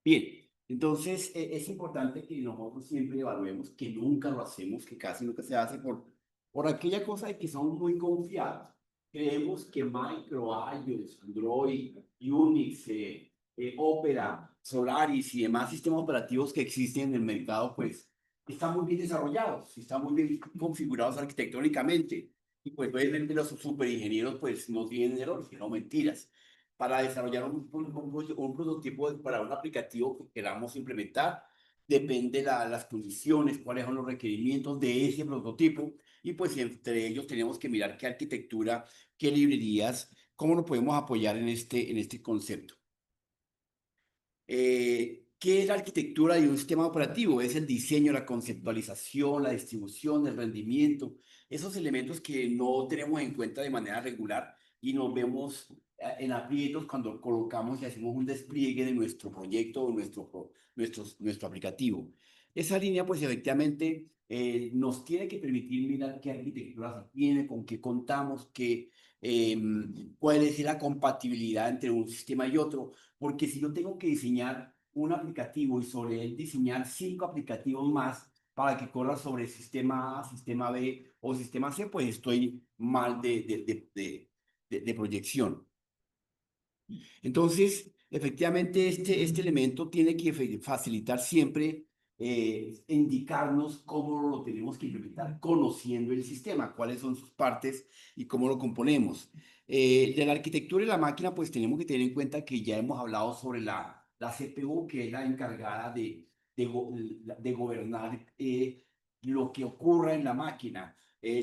Bien, entonces es importante que nosotros siempre evaluemos, que nunca lo hacemos, que casi nunca se hace por aquella cosa de que somos muy confiados. Creemos que Micro, iOS, Android, Unix, Opera, Solaris y demás sistemas operativos que existen en el mercado, pues están muy bien desarrollados, están muy bien configurados arquitectónicamente. Y pues obviamente los superingenieros pues no tienen errores, sino mentiras para desarrollar un prototipo para un aplicativo que queramos implementar. Depende las condiciones, cuáles son los requerimientos de ese prototipo. Y pues entre ellos tenemos que mirar qué arquitectura, qué librerías, cómo nos podemos apoyar en este concepto. ¿Qué es la arquitectura de un sistema operativo? Es el diseño, la conceptualización, la distribución, el rendimiento, esos elementos que no tenemos en cuenta de manera regular y nos vemos en aprietos cuando colocamos y hacemos un despliegue de nuestro proyecto o nuestro aplicativo. Esa línea, pues efectivamente, nos tiene que permitir mirar qué arquitectura se tiene, con qué contamos, cuál es la compatibilidad entre un sistema y otro, porque si yo tengo que diseñar un aplicativo y sobre él diseñar 5 aplicativos más para que corra sobre sistema A, sistema B o sistema C, pues estoy mal de proyección. Entonces, efectivamente, este elemento tiene que facilitar siempre, indicarnos cómo lo tenemos que implementar, conociendo el sistema, cuáles son sus partes y cómo lo componemos. De la arquitectura y la máquina, pues tenemos que tener en cuenta que ya hemos hablado sobre la CPU, que es la encargada de gobernar lo que ocurra en la máquina,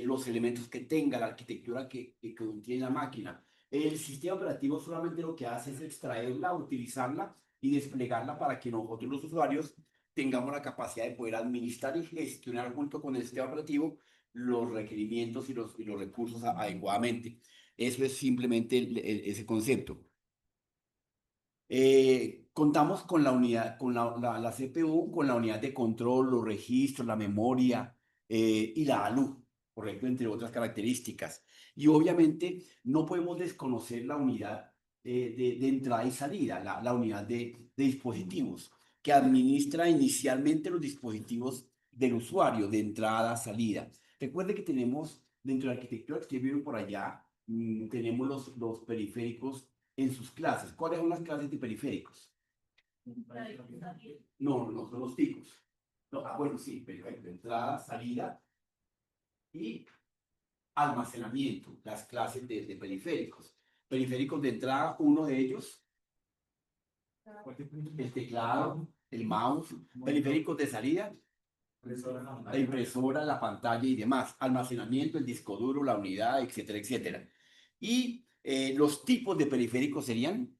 los elementos que tenga, la arquitectura que contiene la máquina. El sistema operativo solamente lo que hace es extraerla, utilizarla y desplegarla para que nosotros los usuarios tengamos la capacidad de poder administrar y gestionar junto con el sistema operativo los requerimientos y los recursos adecuadamente. Eso es simplemente ese concepto. Contamos con la unidad, con la CPU, con la unidad de control, los registros, la memoria y la ALU, correcto, entre otras características. Y obviamente no podemos desconocer la unidad de entrada y salida, la unidad de dispositivos, que administra inicialmente los dispositivos del usuario de entrada, salida. Recuerde que tenemos dentro de la arquitectura que ustedes vieron por allá, tenemos los periféricos en sus clases. ¿Cuáles son las clases de periféricos? No, no, son los tipos. No, bueno, sí, perfecto. Entrada, salida y almacenamiento, las clases de periféricos. Periféricos de entrada, uno de ellos, el teclado, el mouse. Periféricos de salida, la impresora, la pantalla y demás. Almacenamiento, el disco duro, la unidad, etcétera, etcétera. Y los tipos de periféricos serían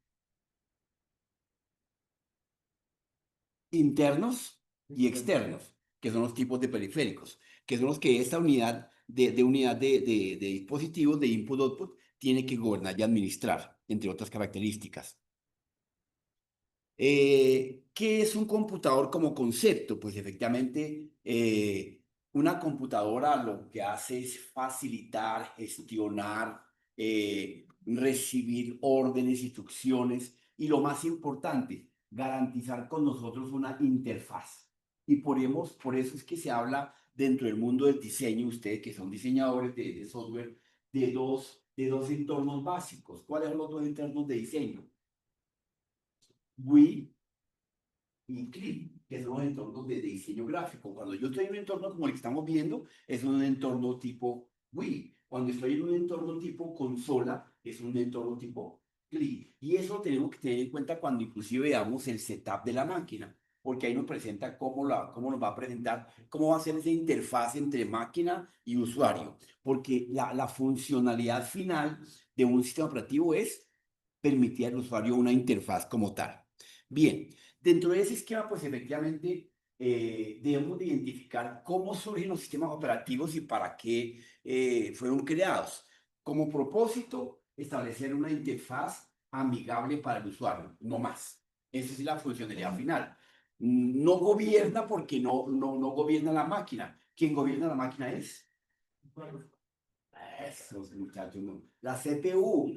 internos y externos, que son los tipos de periféricos, que son los que esta unidad de dispositivos de input-output tiene que gobernar y administrar, entre otras características. ¿Qué es un computador como concepto? Pues efectivamente, una computadora lo que hace es facilitar, gestionar, recibir órdenes, instrucciones y lo más importante, garantizar con nosotros una interfaz. Y por eso es que se habla dentro del mundo del diseño, ustedes que son diseñadores de software, de dos entornos básicos. ¿Cuáles son los dos entornos de diseño? Wii y CLI, que son los entornos de diseño gráfico. Cuando yo estoy en un entorno como el que estamos viendo, es un entorno tipo Wii. Cuando estoy en un entorno tipo consola, es un entorno tipo CLI. Y eso lo tenemos que tener en cuenta cuando inclusive veamos el setup de la máquina, porque ahí nos presenta cómo nos va a presentar, cómo va a ser esa interfaz entre máquina y usuario. Porque la funcionalidad final de un sistema operativo es permitir al usuario una interfaz como tal. Bien, dentro de ese esquema, pues efectivamente debemos de identificar cómo surgen los sistemas operativos y para qué fueron creados. Como propósito, establecer una interfaz amigable para el usuario, no más. Esa es la funcionalidad final. No gobierna porque no gobierna la máquina. Quien gobierna la máquina es esos muchachos, no. La CPU,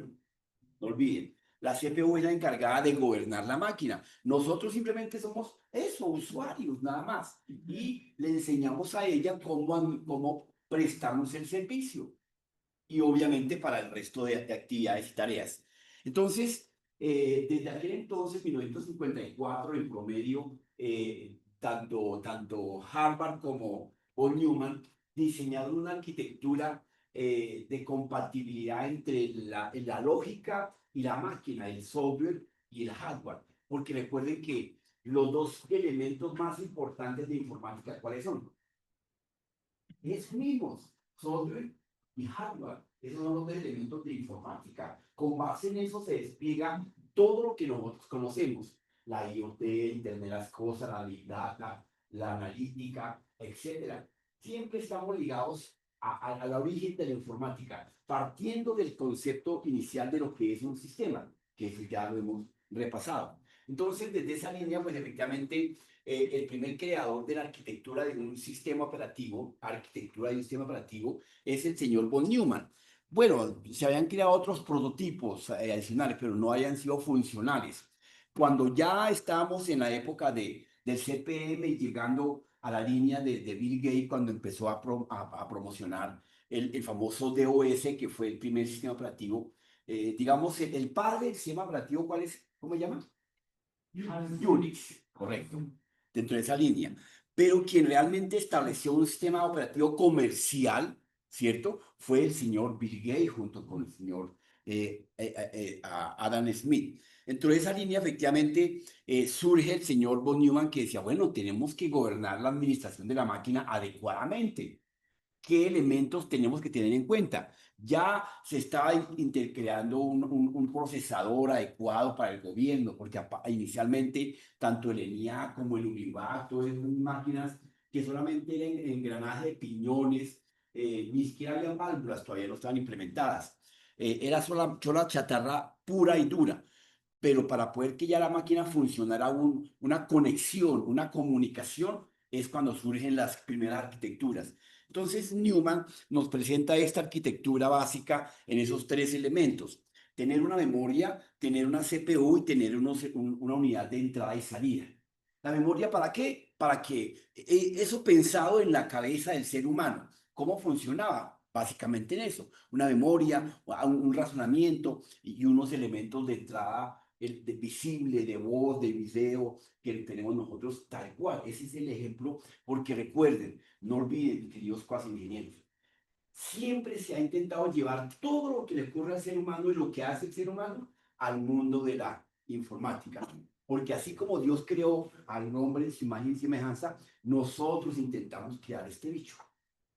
no olviden. La CPU es la encargada de gobernar la máquina. Nosotros simplemente somos eso, usuarios, nada más. Y le enseñamos a ella cómo prestamos el servicio. Y obviamente para el resto de actividades y tareas. Entonces, desde aquel entonces, 1954, en promedio, tanto Harvard como Von Neumann diseñaron una arquitectura de compatibilidad entre la lógica y la máquina, el software y el hardware. Porque recuerden que los dos elementos más importantes de informática, ¿cuáles son? Es mismos, software y hardware. Esos son los elementos de informática. Con base en eso se despliega todo lo que nosotros conocemos. La IoT, Internet de las cosas, la Big Data, la analítica, etcétera. Siempre estamos ligados a la origen de la informática, partiendo del concepto inicial de lo que es un sistema, que eso ya lo hemos repasado. Entonces, desde esa línea, pues efectivamente el primer creador de la arquitectura de un sistema operativo, arquitectura de un sistema operativo, es el señor von Neumann. Bueno, se habían creado otros prototipos adicionales, pero no hayan sido funcionales. Cuando ya estábamos en la época del CPM y llegando a la línea de Bill Gates, cuando empezó a promocionar el famoso DOS, que fue el primer sistema operativo, digamos, el padre del sistema operativo, ¿cuál es? ¿Cómo se llama? Unix, correcto, dentro de esa línea. Pero quien realmente estableció un sistema operativo comercial, ¿cierto? Fue el señor Bill Gates junto con el señor Adam Smith. Dentro de esa línea, efectivamente, surge el señor von Neumann que decía, bueno, tenemos que gobernar la administración de la máquina adecuadamente. ¿Qué elementos tenemos que tener en cuenta? Ya se estaba intercreando un procesador adecuado para el gobierno, porque inicialmente tanto el ENIAC como el UNIVAC, todas esas máquinas que solamente eran engranajes de piñones, ni siquiera había válvulas, todavía no estaban implementadas. Era sola chatarra pura y dura, pero para poder que ya la máquina funcionara una conexión, una comunicación, es cuando surgen las primeras arquitecturas. Entonces, Newman nos presenta esta arquitectura básica en esos tres elementos. Tener una memoria, tener una CPU y tener una unidad de entrada y salida. ¿La memoria para qué? Para que eso pensado en la cabeza del ser humano. ¿Cómo funcionaba? Básicamente en eso. Una memoria, un razonamiento y unos elementos de entrada visible, de voz, de video que tenemos nosotros tal cual. Ese es el ejemplo, porque recuerden, no olviden, queridos cuasi ingenieros, siempre se ha intentado llevar todo lo que le ocurre al ser humano y lo que hace el ser humano al mundo de la informática. Porque así como Dios creó al hombre en su imagen y semejanza, nosotros intentamos crear este bicho.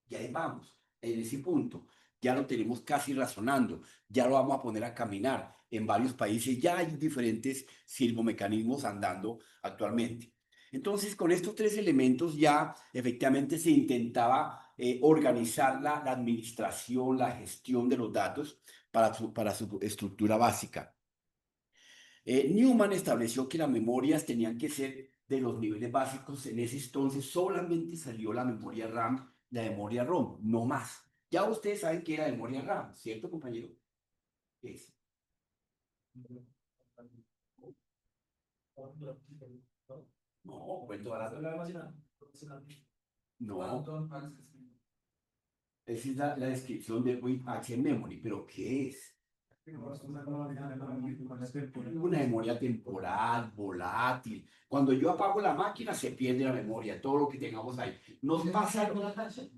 Y ahí vamos, en ese punto. Ya lo tenemos casi razonando, ya lo vamos a poner a caminar. En varios países ya hay diferentes sirvomecanismos andando actualmente. Entonces, con estos tres elementos ya efectivamente se intentaba organizar la administración, la gestión de los datos para su estructura básica. Newman estableció que las memorias tenían que ser de los niveles básicos. En ese entonces solamente salió la memoria RAM, la memoria ROM, no más. Ya ustedes saben que era memoria RAM, ¿cierto, compañero? ¿Qué es? No, cuento barato. No, esa es la descripción de Quick Memory, pero ¿qué es? Una memoria temporal, volátil. Cuando yo apago la máquina, se pierde la memoria, todo lo que tengamos ahí. ¿Nos pasa con la caché?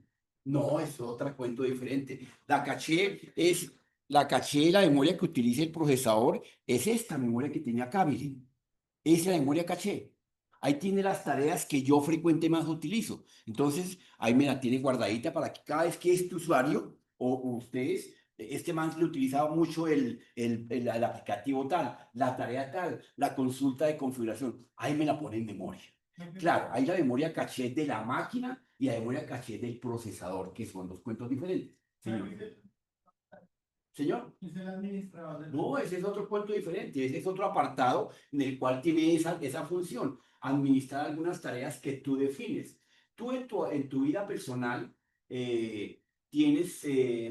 No, es otro cuento diferente. La memoria que utiliza el procesador, es esta memoria que tenía Camille. Esa es la memoria caché. Ahí tiene las tareas que yo frecuentemente más utilizo. Entonces, ahí me la tiene guardadita para que cada vez que este usuario o ustedes, este man le utilizaba mucho el aplicativo tal, la tarea tal, la consulta de configuración. Ahí me la pone en memoria. Claro, hay la memoria caché de la máquina y la memoria caché del procesador, que son dos cuentos diferentes. Señor. Señor. No, ese es otro cuento diferente, ese es otro apartado en el cual tiene esa función, administrar algunas tareas que tú defines. Tú en tu vida personal tienes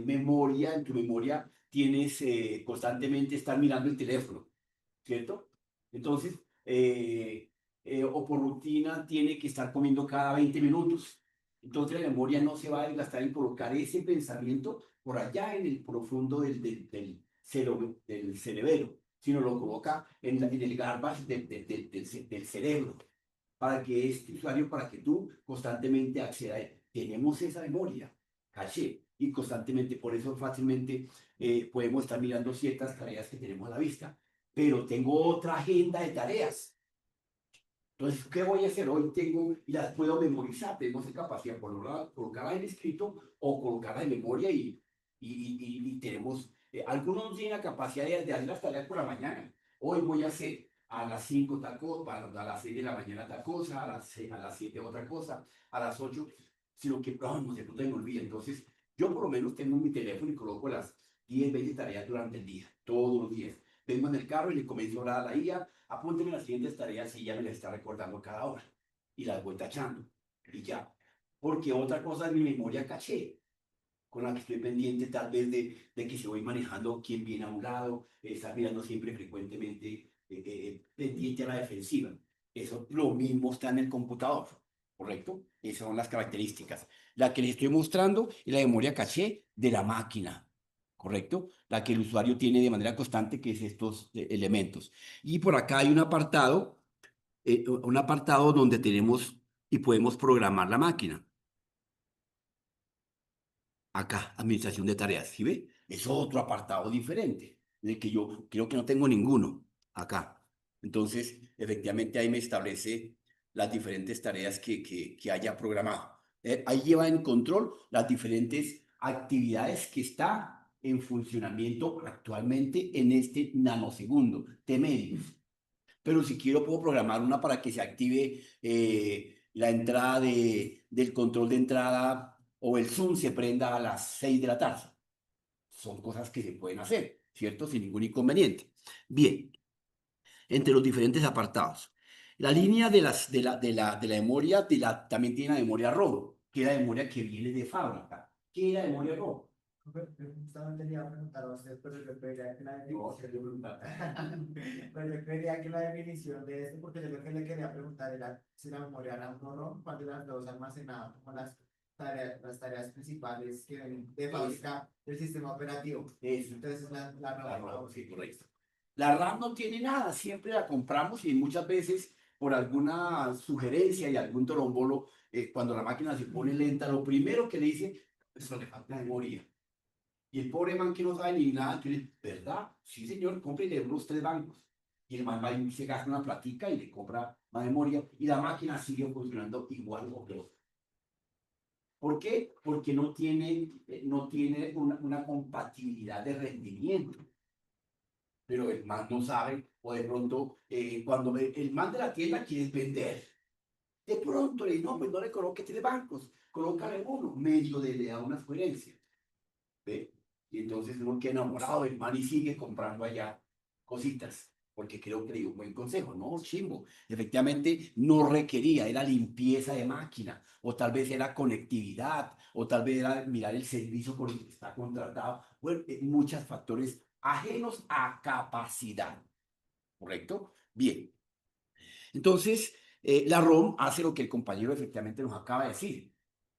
memoria, en tu memoria tienes constantemente estar mirando el teléfono. ¿cierto? Entonces, o por rutina tiene que estar comiendo cada 20 minutos. Entonces la memoria no se va a desgastar en colocar ese pensamiento por allá en el profundo del cerebelo, sino lo coloca en el garbage del cerebro, para que este usuario, para que tú constantemente acceda a él. Tenemos esa memoria, caché, y constantemente, por eso fácilmente podemos estar mirando ciertas tareas que tenemos a la vista, pero tengo otra agenda de tareas. Entonces, ¿qué voy a hacer? Hoy tengo, y las puedo memorizar, tenemos esa capacidad de colocarla en escrito o colocarla en memoria y tenemos, algunos no tienen la capacidad de hacer las tareas por la mañana. Hoy voy a hacer a las 5 tal cosa, a las 6 de la mañana tal cosa, a las 7 otra cosa, a las 8, sino que, no sé, no te me olvida. Entonces, yo por lo menos tengo mi teléfono y coloco las 10, 20 tareas durante el día, todos los días. Vengo en el carro y le comienzo a hablar a la IA, apúnteme las siguientes tareas y ya me las está recordando cada hora. Y las voy tachando. Y ya. Porque otra cosa es mi memoria caché, con la que estoy pendiente tal vez de que si voy manejando quién viene a un lado, estar mirando siempre frecuentemente, pendiente a la defensiva. Eso lo mismo está en el computador, ¿correcto? Esas son las características. La que les estoy mostrando es la memoria caché de la máquina, ¿correcto? La que el usuario tiene de manera constante, que es estos elementos. Y por acá hay un apartado donde tenemos y podemos programar la máquina. Acá, administración de tareas, ¿sí ve? Es otro apartado diferente, en el que yo creo que no tengo ninguno acá. Entonces, efectivamente, ahí me establece las diferentes tareas que haya programado. Ahí lleva en control las diferentes actividades que está en funcionamiento actualmente en este nanosegundo, T medio. Pero si quiero, puedo programar una para que se active la entrada del control de entrada o el Zoom se prenda a las 6 de la tarde. Son cosas que se pueden hacer, ¿cierto? Sin ningún inconveniente. Bien, entre los diferentes apartados. La línea de la memoria también tiene la memoria ROM, que es la memoria que viene de fábrica. ¿Qué es la memoria ROM? Justamente le iba a preguntar a usted, pero yo creería que la No, definición, se le pregunta. pero yo creería que la definición de esto, porque yo lo que le quería preguntar era si la memoria era un ROM, cuál de las dos almacenaba como las tareas principales que ven de fábrica del sistema operativo. Eso. Entonces la La ROM. RAM, sí, correcto. La RAM no tiene nada, siempre la compramos y muchas veces por alguna sugerencia y algún torombolo, cuando la máquina se pone lenta, lo primero que le dice, eso le falta memoria. Y el pobre man que no sabe ni nada, tú le dices, ¿verdad? Sí, señor, cómprele unos 3 bancos. Y el man va y se gasta una platica y le compra más memoria y la máquina sigue funcionando igual o peor. ¿Por qué? Porque no tiene una compatibilidad de rendimiento, pero el man no sabe, o de pronto, cuando el man de la tienda quiere vender, de pronto le dice, no, pues no le coloque 3 bancos, colócale uno, medio le da una sugerencia, ¿ve? Y entonces uno queda enamorado del man y sigue comprando allá cositas, porque creo que le dio un buen consejo, no, chimbo, efectivamente no requería, era limpieza de máquina, o tal vez era conectividad, o tal vez era mirar el servicio por el que está contratado, bueno, muchos factores ajenos a capacidad, ¿correcto? Bien, entonces la ROM hace lo que el compañero efectivamente nos acaba de decir.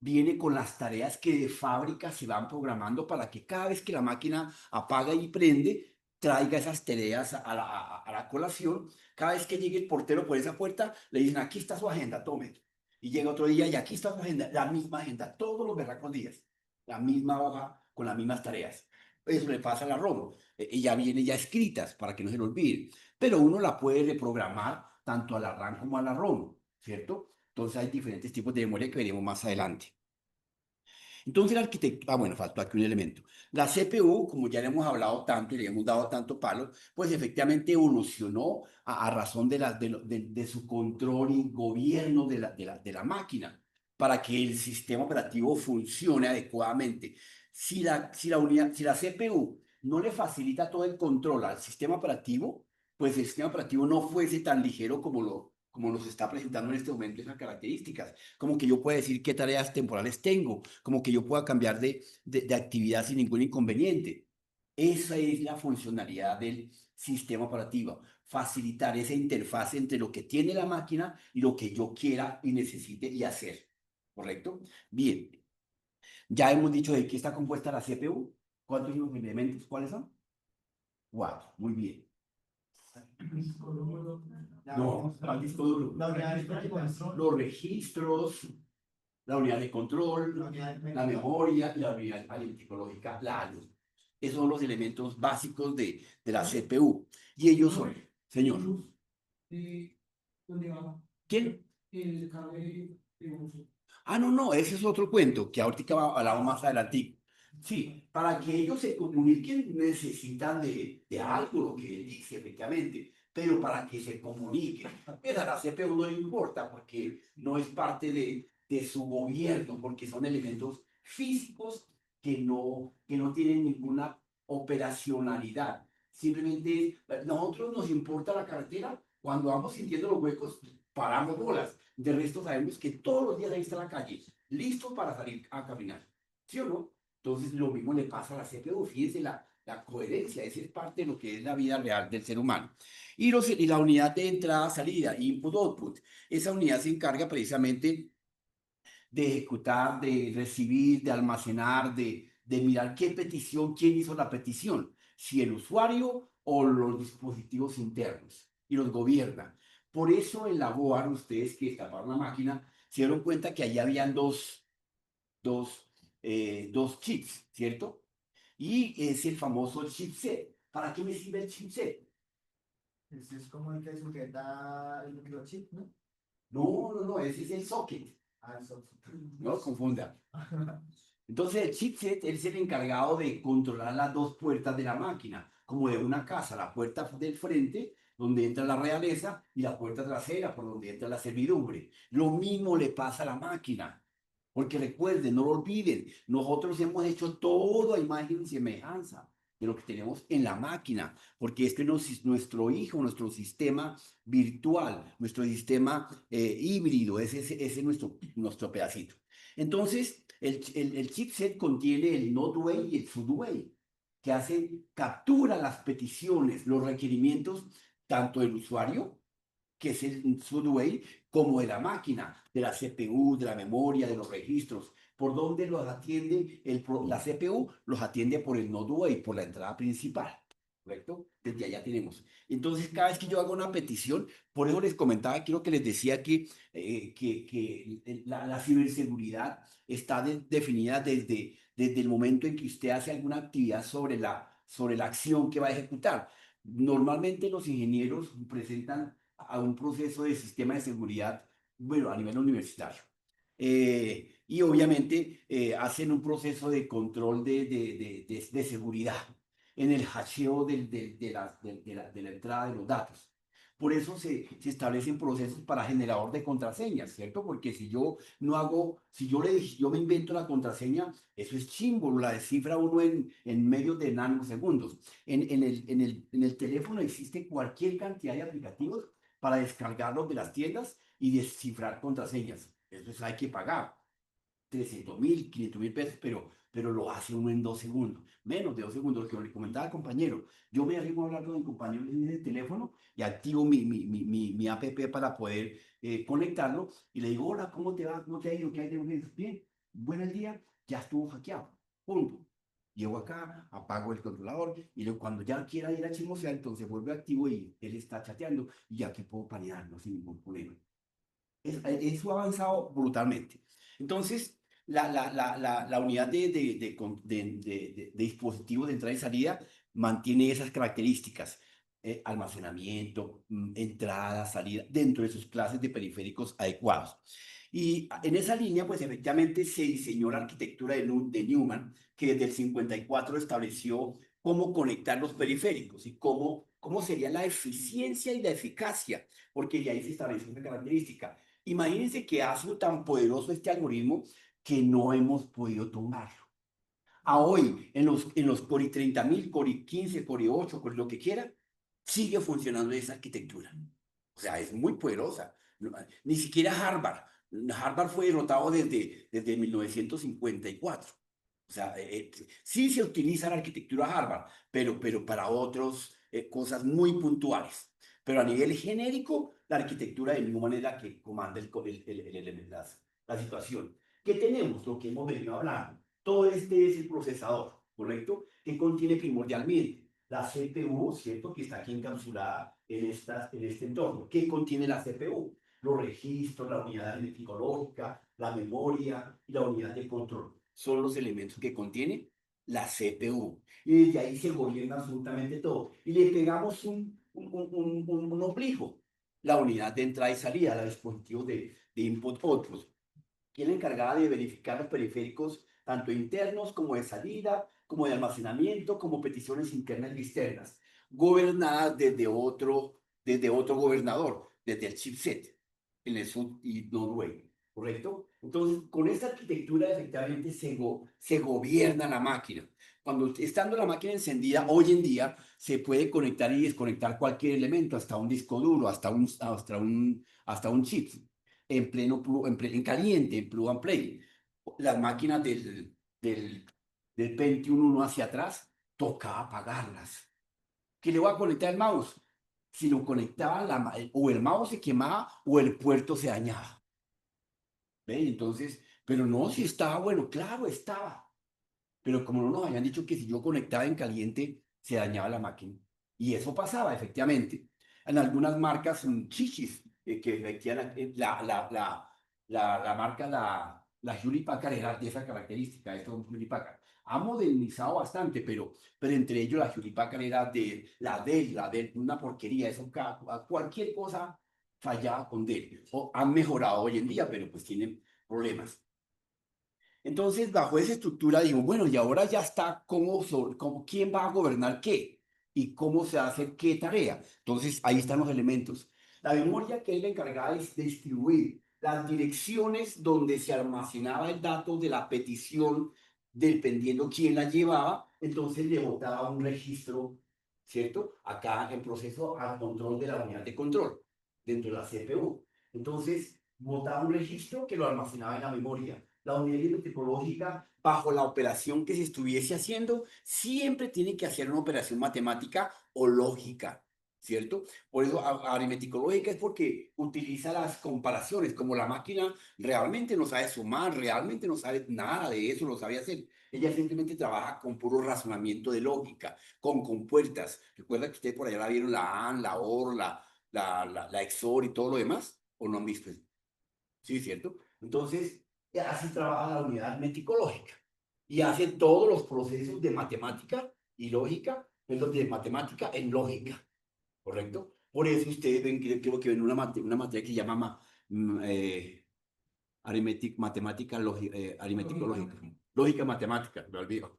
Viene con las tareas que de fábrica se van programando para que cada vez que la máquina apaga y prende, traiga esas tareas a la colación. Cada vez que llegue el portero por esa puerta, le dicen, aquí está su agenda, tome. Y llega otro día y aquí está su agenda, la misma agenda, todos los berracos días, la misma hoja con las mismas tareas. Eso le pasa a la ROM. Y ya viene ya escritas para que no se le olvide. Pero uno la puede reprogramar tanto a la RAM como a la ROM, ¿cierto? Entonces hay diferentes tipos de memoria que veremos más adelante. Entonces el arquitecto, bueno, faltó aquí un elemento. La CPU, como ya le hemos hablado tanto y le hemos dado tanto palo, pues efectivamente evolucionó a razón de su control y gobierno de la máquina para que el sistema operativo funcione adecuadamente. Si la CPU no le facilita todo el control al sistema operativo, pues el sistema operativo no fuese tan ligero como nos está presentando en este momento esas características, como que yo pueda decir qué tareas temporales tengo, como que yo pueda cambiar de actividad sin ningún inconveniente. Esa es la funcionalidad del sistema operativo, facilitar esa interfaz entre lo que tiene la máquina y lo que yo quiera y necesite y hacer. ¿Correcto? Bien, ya hemos dicho de qué está compuesta la CPU. ¿Cuántos elementos? ¿Cuáles son? Cuatro. Muy bien. No, ¿cuál disco duro? La unidad de control, Los registros, la unidad de control, la memoria y la unidad aritmética, la ALU. Esos son los elementos básicos de la CPU. Y ellos son, señor. ¿Dónde va ¿Quién? el cable de uso? Ah, no, no, ese es otro cuento que ahorita hablamos más adelante. Sí, para que ellos se comuniquen necesitan de algo, lo que él dice, efectivamente, pero para que se comuniquen. Pero a la CPU no le importa porque no es parte de su gobierno, porque son elementos físicos que no tienen ninguna operacionalidad. Simplemente, nosotros nos importa la carretera, cuando vamos sintiendo los huecos, paramos bolas. De resto sabemos que todos los días ahí está la calle, listo para salir a caminar. ¿Sí o no? Entonces lo mismo le pasa a la CPU. Fíjense la coherencia, esa es parte de lo que es la vida real del ser humano. Y la unidad de entrada-salida, input-output, esa unidad se encarga precisamente de ejecutar, de recibir, de almacenar, de mirar qué petición, quién hizo la petición, si el usuario o los dispositivos internos, y los gobierna. Por eso en la BOAR, ustedes que destaparon la máquina, se dieron cuenta que allí habían dos chips, ¿cierto? Y es el famoso chipset. ¿Para qué me sirve el chipset? ese es como el que sujeta el microchip, ¿no? No, no, no, ese es el socket. Ah, eso. No lo confunda. Entonces el chipset es el encargado de controlar las dos puertas de la máquina, como de una casa, la puerta del frente, donde entra la realeza, y la puerta trasera, por donde entra la servidumbre. Lo mismo le pasa a la máquina, porque recuerden, no lo olviden, nosotros hemos hecho todo a imagen y semejanza de lo que tenemos en la máquina, porque este es nuestro hijo, nuestro sistema virtual, nuestro sistema híbrido, ese es nuestro pedacito. Entonces, el chipset contiene el NODWAY y el SUDWAY, que captura las peticiones, los requerimientos, tanto del usuario, que es el SUDWAY, como de la máquina, de la CPU, de la memoria, de los registros. ¿Por dónde los atiende la CPU? Los atiende por el NODWAY, por la entrada principal. ¿Correcto? Desde allá tenemos. Entonces, cada vez que yo hago una petición, por eso les comentaba, quiero que les decía que la ciberseguridad está definida desde el momento en que usted hace alguna actividad sobre la acción que va a ejecutar. Normalmente los ingenieros presentan a un proceso de sistema de seguridad, bueno, a nivel universitario. Y obviamente hacen un proceso de control de seguridad en el hasheo de la entrada de los datos. Por eso se establecen procesos para generador de contraseñas, ¿cierto? Porque si yo no hago, si yo me invento la contraseña, eso es chimbo, la descifra uno en medio de nanosegundos. En el teléfono existe cualquier cantidad de aplicativos para descargarlos de las tiendas y descifrar contraseñas. Eso hay que pagar 300.000, 500.000 pesos, pero lo hace uno en 2 segundos, menos de 2 segundos, lo que le comentaba al compañero. Yo me arrimo a hablar con mi compañero en el teléfono y activo mi app para poder conectarlo y le digo, hola, ¿cómo te va? ¿Cómo te ha ido? ¿Qué hay de urgencia? Bien, buen día, ya estuvo hackeado, punto. Llego acá, apago el controlador y luego cuando ya quiera ir a chismosear, entonces vuelve activo y él está chateando y ya que puedo panearlo sin ningún problema. Eso ha avanzado brutalmente. Entonces, la unidad de dispositivos de entrada y salida mantiene esas características. Almacenamiento, entrada, salida, dentro de sus clases de periféricos adecuados. Y en esa línea, pues efectivamente se diseñó la arquitectura de Newman, que desde el 54 estableció cómo conectar los periféricos y cómo sería la eficiencia y la eficacia, porque de ahí se estableció esa característica. Imagínense que ha sido tan poderoso este algoritmo que no hemos podido tumbarlo. A hoy, en los Core 30.000, Core 15, Core 8, Core lo que quiera, sigue funcionando esa arquitectura. O sea, es muy poderosa. Ni siquiera Harvard. Harvard fue derrotado desde 1954. O sea, sí se utiliza la arquitectura Harvard, pero para otras cosas muy puntuales. Pero a nivel genérico, la arquitectura de ninguna manera que comanda la situación. ¿Qué tenemos? Lo que hemos venido hablando. Todo este es el procesador, ¿correcto? Que contiene primordialmente la CPU, ¿cierto? Que está aquí encapsulada en este entorno. ¿Qué contiene la CPU? Los registros, la unidad aritmético-lógica, la memoria y la unidad de control. Son los elementos que contiene la CPU. Y desde ahí se gobierna absolutamente todo. Y le pegamos un oblijo, la unidad de entrada y salida, la dispositivo de input-output, que es la encargada de verificar los periféricos, tanto internos como de salida, como de almacenamiento, como peticiones internas y externas, gobernadas desde otro gobernador, desde el chipset, en el Sud y Norway, ¿correcto? Entonces, con esta arquitectura efectivamente se gobierna la máquina. Cuando estando la máquina encendida, hoy en día se puede conectar y desconectar cualquier elemento, hasta un disco duro, hasta un chip en caliente, en plug and play. Las máquinas del Pentium 1 hacia atrás, tocaba apagarlas. ¿Qué le voy a conectar el mouse? Si lo conectaba, o el mouse se quemaba o el puerto se dañaba. ¿Ve? Entonces, pero no, si estaba bueno, claro, estaba. Pero como no nos habían dicho que si yo conectaba en caliente, se dañaba la máquina. Y eso pasaba, efectivamente. En algunas marcas, chichis, que efectivamente, la marca, la Hewlett Packard era de esa característica, esto es Hewlett Packard. Ha modernizado bastante, pero entre ellos la Hewlett Packard era de la Dell, una porquería, eso, cualquier cosa fallaba con Dell. O han mejorado hoy en día, pero pues tienen problemas. Entonces, bajo esa estructura, digo, bueno, y ahora ya está quién va a gobernar qué y cómo se hace qué tarea. Entonces, ahí están los elementos. La memoria que es la encargada de distribuir las direcciones donde se almacenaba el dato de la petición, dependiendo quién la llevaba, entonces le botaba un registro, ¿cierto? Acá en proceso al control de la unidad de control, dentro de la CPU. Entonces, botaba un registro que lo almacenaba en la memoria. La unidad metodológica, bajo la operación que se estuviese haciendo, siempre tiene que hacer una operación matemática o lógica, ¿cierto? Por eso aritmético lógica es porque utiliza las comparaciones, como la máquina realmente no sabe sumar, realmente no sabe nada de eso, lo sabe hacer. Ella simplemente trabaja con puro razonamiento de lógica, con compuertas. Recuerda que ustedes por allá la vieron la AND, la OR, la XOR y todo lo demás, ¿o no han visto eso? Sí, ¿cierto? Entonces, así trabaja la unidad meticológica y hace todos los procesos de matemática y lógica, perdón, de matemática en lógica, ¿correcto? Por eso ustedes ven, creo que ven una materia que se llama matemática, aritmético-lógica. Lógica matemática, me olvido.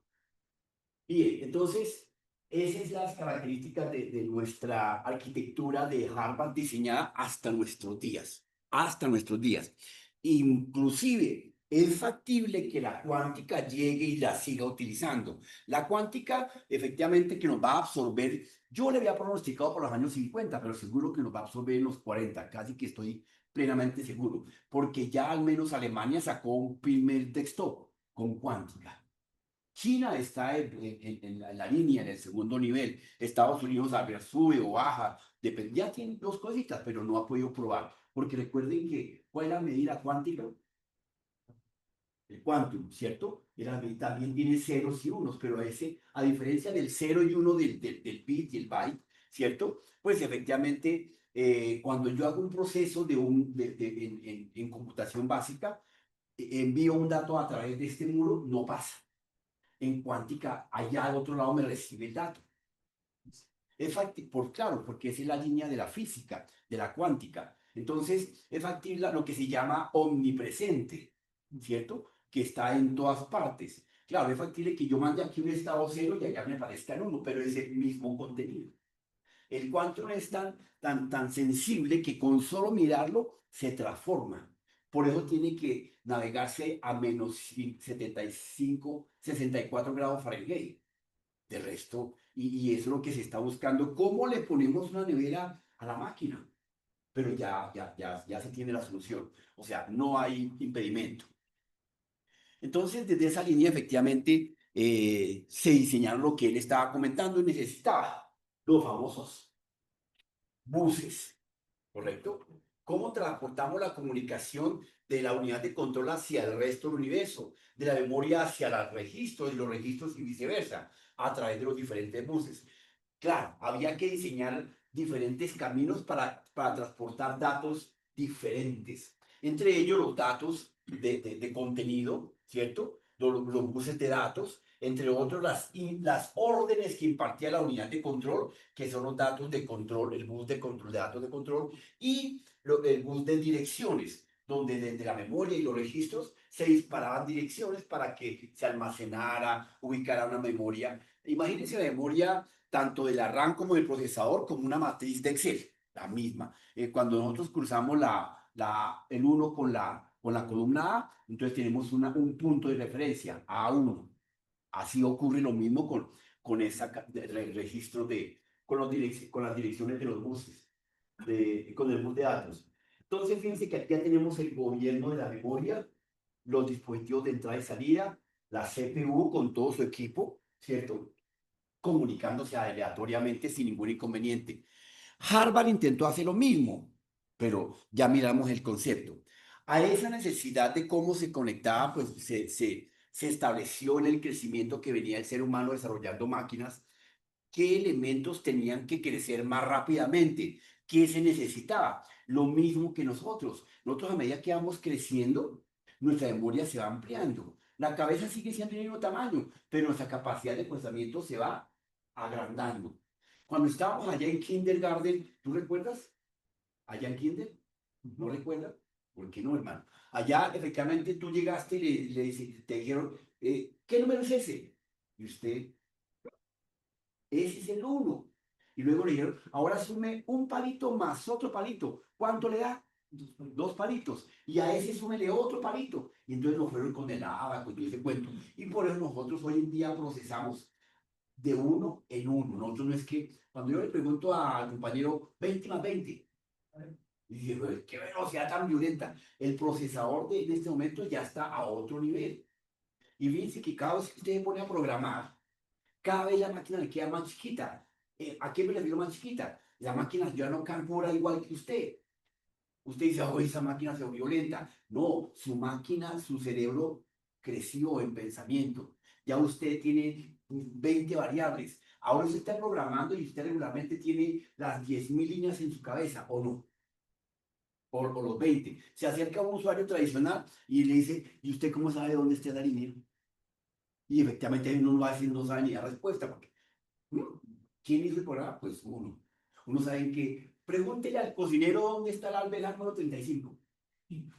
Bien, entonces, esas son las características de nuestra arquitectura de Harvard diseñada hasta nuestros días, hasta nuestros días. Inclusive, es factible que la cuántica llegue y la siga utilizando. La cuántica, efectivamente, que nos va a absorber, yo le había pronosticado por los años 50, pero seguro que nos va a absorber en los 40, casi que estoy plenamente seguro, porque ya al menos Alemania sacó un primer texto con cuántica. China está en la línea, en el segundo nivel. Estados Unidos a ver, sube o baja. Ya tiene dos cositas, pero no ha podido probar. Porque recuerden que, ¿cuál es la medida cuántica? El quantum, ¿cierto? También tiene ceros y unos, pero ese, a diferencia del cero y uno del bit y el byte, ¿cierto? Pues efectivamente, cuando yo hago un proceso en computación básica, envío un dato a través de este muro, no pasa. En cuántica, allá al otro lado me recibe el dato. Es factible, claro, porque esa es la línea de la física, de la cuántica. Entonces, es factible lo que se llama omnipresente, ¿cierto? Que está en todas partes. Claro, es factible que yo mande aquí un estado cero y allá me aparezca en uno, pero es el mismo contenido. El quantum es tan sensible que con solo mirarlo se transforma. Por eso tiene que navegarse a menos 75, 64 grados Fahrenheit. De resto, y eso es lo que se está buscando. ¿Cómo le ponemos una nevera a la máquina? Pero ya se tiene la solución. O sea, no hay impedimento. Entonces, desde esa línea, efectivamente, se diseñaron lo que él estaba comentando y necesitaba, los famosos buses, ¿correcto? ¿Cómo transportamos la comunicación de la unidad de control hacia el resto del universo, de la memoria hacia los registros y los registros y viceversa, a través de los diferentes buses? Claro, había que diseñar diferentes caminos para transportar datos diferentes. Entre ellos los datos de contenido, ¿cierto? Los buses de datos, entre otros las órdenes que impartía la unidad de control, que son los datos de control, el bus de control, de datos de control, y el bus de direcciones, donde desde la memoria y los registros se disparaban direcciones para que se almacenara, ubicara una memoria. Imagínense la memoria tanto de la RAM como del procesador, como una matriz de Excel, la misma. Cuando nosotros cruzamos el 1 con la columna A, entonces tenemos un punto de referencia, A1. Así ocurre lo mismo con ese registro con las direcciones de los buses, con el bus de datos. Entonces, fíjense que aquí ya tenemos el gobierno de la memoria, los dispositivos de entrada y salida, la CPU con todo su equipo, ¿cierto? Comunicándose aleatoriamente sin ningún inconveniente. Harvard intentó hacer lo mismo, pero ya miramos el concepto. A esa necesidad de cómo se conectaba, pues se estableció en el crecimiento que venía el ser humano desarrollando máquinas, qué elementos tenían que crecer más rápidamente, qué se necesitaba. Lo mismo que nosotros. Nosotros a medida que vamos creciendo, nuestra memoria se va ampliando. La cabeza sigue siendo del mismo tamaño, pero nuestra capacidad de procesamiento se va agrandando. Cuando estábamos allá en kindergarten, ¿tú recuerdas? Allá en kinder, ¿no recuerdas? ¿Por qué no, hermano? Allá, efectivamente, tú llegaste y te dijeron, ¿qué número es ese? Y usted, ese es el uno. Y luego le dijeron, ahora sume un palito más otro palito. ¿Cuánto le da? Dos palitos. Y a ese súmele otro palito. Y entonces nos fueron condenados con todo ese cuento. Y por eso nosotros hoy en día procesamos de uno en uno. Nosotros no es que, cuando yo le pregunto al compañero 20 más 20, y dije, "Pues, qué velocidad tan violenta. El procesador en este momento ya está a otro nivel. Y fíjense que cada vez que usted se pone a programar, cada vez la máquina le queda más chiquita. ¿A qué me refiero más chiquita? La máquina ya no carbura igual que usted. Usted dice, oh, esa máquina se volvió lenta. No, su máquina, su cerebro creció en pensamiento. Ya usted tiene 20 variables. Ahora usted está programando y usted regularmente tiene las 10.000 líneas en su cabeza, ¿o no? O los 20. Se acerca a un usuario tradicional y le dice, ¿y usted cómo sabe dónde está la línea? Y efectivamente uno va a decir, no sabe ni la respuesta, porque ¿quién hizo el programa? Pues uno. Uno sabe que pregúntele al cocinero dónde está la alveja número 35.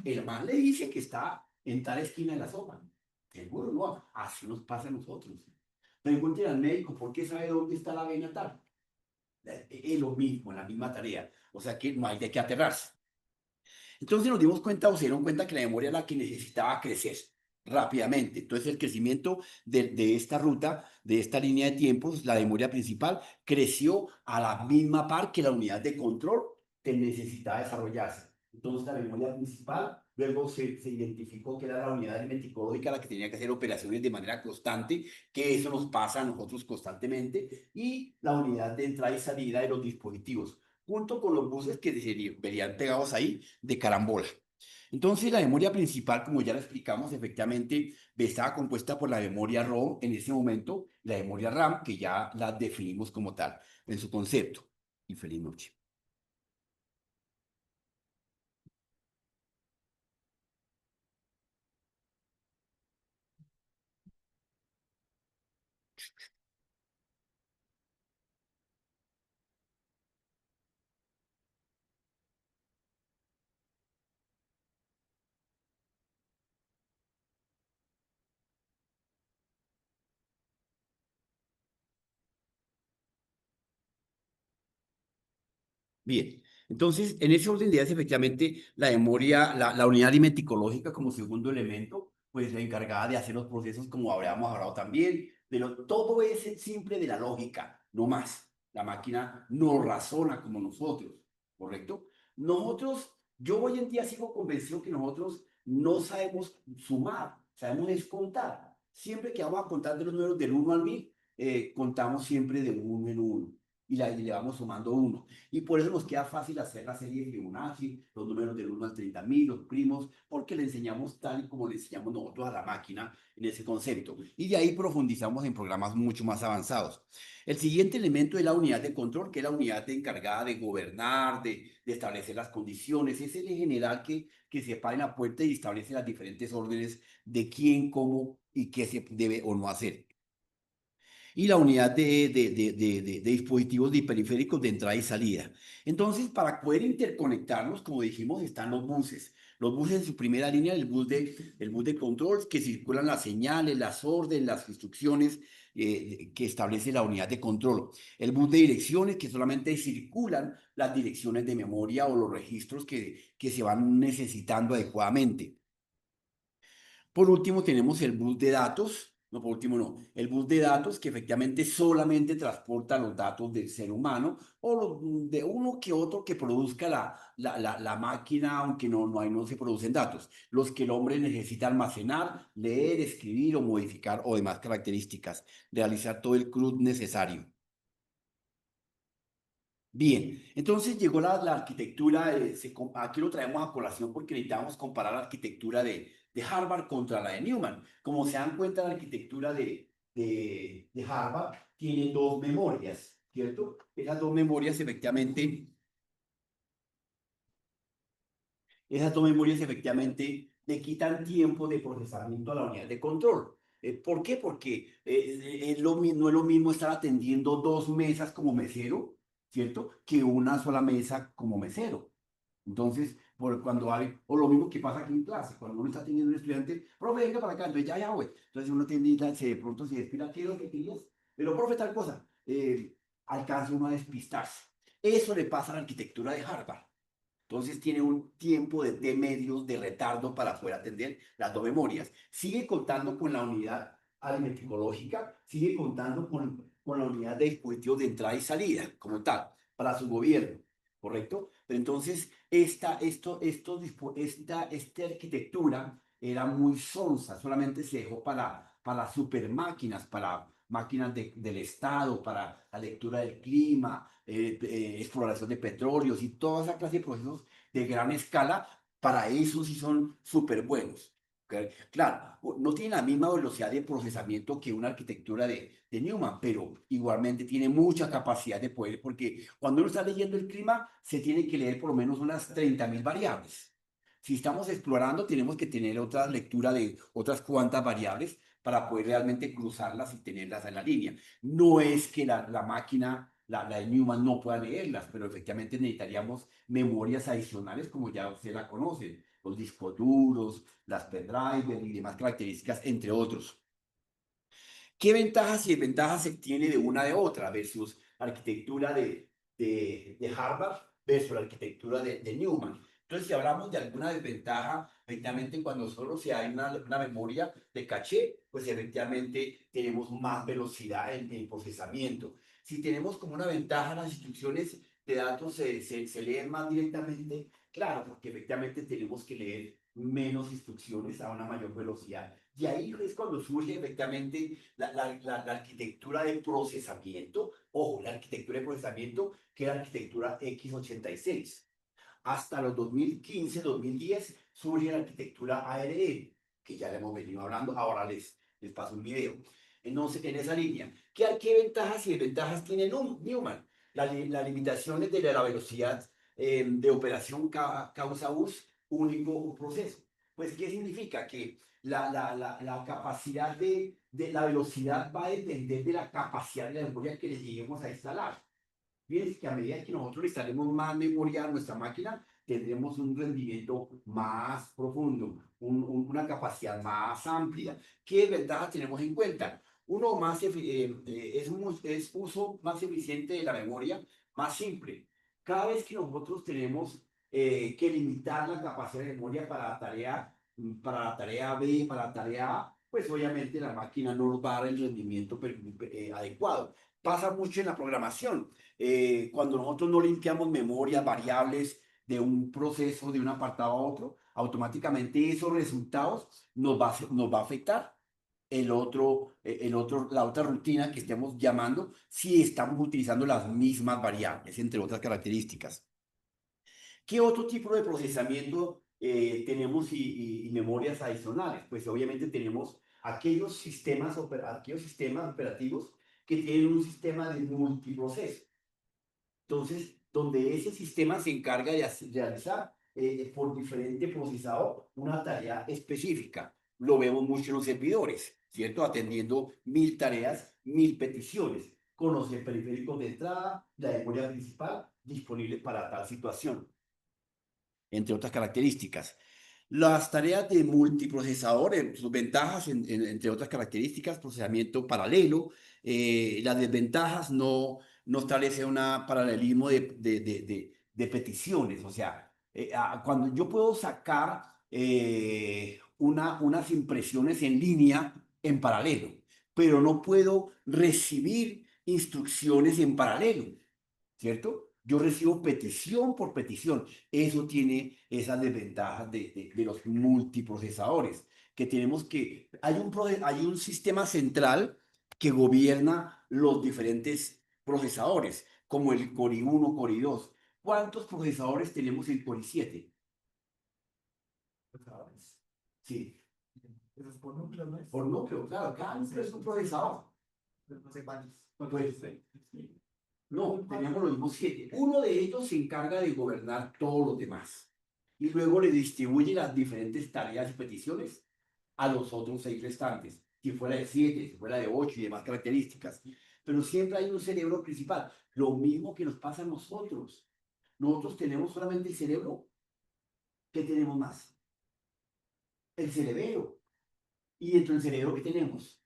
El man le dice que está en tal esquina de la sopa. Seguro, no. Así nos pasa a nosotros. Pregúntele al médico por qué sabe dónde está la vena tal. Es lo mismo, la misma tarea. O sea que no hay de qué aterrarse. Entonces nos dimos cuenta o se dieron cuenta que la memoria era la que necesitaba crecer rápidamente. Entonces el crecimiento de esta ruta, de esta línea de tiempos, la memoria principal, creció a la misma par que la unidad de control que necesitaba desarrollarse. Entonces la memoria principal, luego se identificó que era la unidad aritmético-lógica la que tenía que hacer operaciones de manera constante, que eso nos pasa a nosotros constantemente, y la unidad de entrada y salida de los dispositivos junto con los buses que se verían pegados ahí de carambola. Entonces, la memoria principal, como ya lo explicamos, efectivamente estaba compuesta por la memoria ROM en ese momento, la memoria RAM, que ya la definimos como tal en su concepto. Y feliz noche. Bien, entonces, en ese orden de ideas, efectivamente, la memoria, la unidad aritmético-lógica como segundo elemento, pues la encargada de hacer los procesos como habríamos hablado también, pero todo es simple de la lógica, no más. La máquina no razona como nosotros, ¿correcto? Nosotros, yo hoy en día sigo convencido que nosotros no sabemos sumar, sabemos es contar. Siempre que vamos a contar de los números del 1 al 1000, contamos siempre de uno en uno. Y le vamos sumando uno. Y por eso nos queda fácil hacer la serie de Fibonacci, los números del 1 al 30.000, los primos, porque le enseñamos tal y como le enseñamos nosotros a la máquina en ese concepto. Y de ahí profundizamos en programas mucho más avanzados. El siguiente elemento es la unidad de control, que es la unidad encargada de gobernar, de establecer las condiciones. Es el general que se para en la puerta y establece las diferentes órdenes de quién, cómo y qué se debe o no hacer. Y la unidad de dispositivos de periféricos de entrada y salida. Entonces, para poder interconectarlos, como dijimos, están los buses. Los buses en su primera línea, el bus de control, que circulan las señales, las órdenes, las instrucciones que establece la unidad de control. El bus de direcciones, que solamente circulan las direcciones de memoria o los registros que se van necesitando adecuadamente. Por último, tenemos el bus de datos, no, por último no, el bus de datos que efectivamente solamente transporta los datos del ser humano o de uno que otro que produzca la máquina, aunque no se producen datos, los que el hombre necesita almacenar, leer, escribir o modificar o demás características, realizar todo el CRUD necesario. Bien, entonces llegó la arquitectura, aquí lo traemos a colación porque necesitamos comparar la arquitectura de Harvard contra la de Newman. Como se dan cuenta, la arquitectura de Harvard tiene dos memorias, ¿cierto? Esas dos memorias efectivamente le quitan tiempo de procesamiento a la unidad de control. ¿Por qué? Porque no es lo mismo estar atendiendo dos mesas como mesero, ¿cierto? Que una sola mesa como mesero. Entonces, cuando hay, o lo mismo que pasa aquí en clase, cuando uno está atendiendo a un estudiante, profe, venga para acá, entonces ya voy. Entonces uno tiende, de pronto se despida, ¿qué es lo que querías? Pero, profe, tal cosa, alcanza uno a despistarse. Eso le pasa a la arquitectura de Harvard. Entonces tiene un tiempo de medios de retardo para poder atender las dos memorias. Sigue contando con la unidad aritmético-lógica, sigue contando con la unidad de dispositivos de entrada y salida, como tal, para su gobierno, ¿correcto? Pero entonces esta arquitectura era muy sonsa, solamente se dejó para super máquinas, para máquinas del Estado, para la lectura del clima, exploración de petróleos y toda esa clase de procesos de gran escala, para eso sí son súper buenos. ¿Okay? Claro, no tiene la misma velocidad de procesamiento que una arquitectura de Newman, pero igualmente tiene mucha capacidad de poder, porque cuando uno está leyendo el clima, se tiene que leer por lo menos unas 30.000 variables. Si estamos explorando, tenemos que tener otra lectura de otras cuantas variables para poder realmente cruzarlas y tenerlas en la línea. No es que la máquina, la de Newman, no pueda leerlas, pero efectivamente necesitaríamos memorias adicionales como ya usted la conoce, los discos duros, las pendrive y demás características, entre otros. ¿Qué ventajas y desventajas se tiene de una de otra versus la arquitectura de Harvard versus la arquitectura de Newman? Entonces, si hablamos de alguna desventaja, efectivamente, cuando solo se hay una memoria de caché, pues efectivamente tenemos más velocidad en el procesamiento. Si tenemos como una ventaja, las instrucciones de datos se leen más directamente, claro, porque efectivamente tenemos que leer menos instrucciones a una mayor velocidad. Y ahí es cuando surge efectivamente la arquitectura de procesamiento, ojo, la arquitectura de procesamiento, que es la arquitectura x86. Hasta los 2015, 2010, surge la arquitectura ARM, que ya le hemos venido hablando, ahora les paso un video. Entonces, en esa línea, ¿qué ventajas y desventajas tiene Newman? Las limitaciones de la velocidad de operación causa bus único proceso. Pues, ¿qué significa? Que la capacidad de la velocidad va a depender de la capacidad de la memoria que le lleguemos a instalar. Fíjense que a medida que nosotros le instalemos más memoria a nuestra máquina, tendremos un rendimiento más profundo, una capacidad más amplia. ¿Qué ventajas tenemos en cuenta? Uno, es uso más eficiente de la memoria, más simple. Cada vez que nosotros tenemos que limitar la capacidad de memoria para la tarea B, para la tarea A, pues obviamente la máquina no nos va a dar el rendimiento adecuado. Pasa mucho en la programación. Cuando nosotros no limpiamos memorias, variables de un proceso, de un apartado a otro, automáticamente esos resultados nos va a afectar la otra rutina que estemos llamando si estamos utilizando las mismas variables, entre otras características. ¿Qué otro tipo de procesamiento tenemos y memorias adicionales? Pues obviamente tenemos aquellos sistemas operativos que tienen un sistema de multiproceso. Entonces, donde ese sistema se encarga de realizar por diferente procesador una tarea específica. Lo vemos mucho en los servidores, ¿cierto? Atendiendo 1000 tareas, 1000 peticiones, con los periféricos de entrada, la memoria principal disponible para tal situación, entre otras características. Las tareas de multiprocesador, sus ventajas, entre otras características, procesamiento paralelo. Las desventajas, no establece un paralelismo de peticiones. O sea, cuando yo puedo sacar unas impresiones en línea en paralelo, pero no puedo recibir instrucciones en paralelo, ¿cierto? Yo recibo petición por petición. Eso tiene esas desventajas de los multiprocesadores, que tenemos que, hay un sistema central que gobierna los diferentes procesadores, como el Core i1, Core i2. ¿Cuántos procesadores tenemos en Core i7? Procesadores. Sí, Eso es por núcleo, ¿no es? por núcleo, claro, cada núcleo es un procesador. No sé cuántos. Pues, no, tenemos los mismos 7. Uno de ellos se encarga de gobernar todos los demás y luego le distribuye las diferentes tareas y peticiones a los otros 6 restantes, si fuera de 7, si fuera de 8 y demás características. Pero siempre hay un cerebro principal, lo mismo que nos pasa a nosotros. Nosotros tenemos solamente el cerebro. ¿Qué tenemos más? El cerebelo. Y dentro del cerebro, ¿qué tenemos?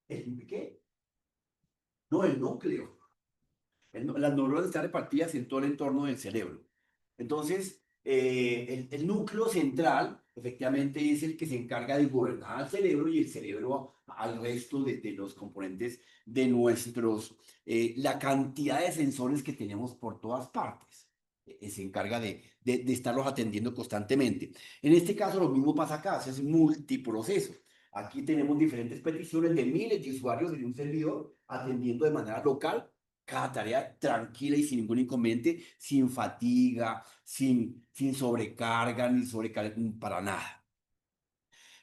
¿Qué? No, el núcleo. Las neuronas están repartidas en todo el entorno del cerebro. Entonces, el núcleo central, efectivamente, es el que se encarga de gobernar al cerebro y el cerebro al resto de los componentes de la cantidad de sensores que tenemos por todas partes. Se encarga de estarlos atendiendo constantemente. En este caso, lo mismo pasa acá, es multiproceso. Aquí tenemos diferentes peticiones de miles de usuarios en un servidor atendiendo de manera local cada tarea tranquila y sin ningún inconveniente, sin fatiga, sin sobrecarga ni sobrecarga para nada.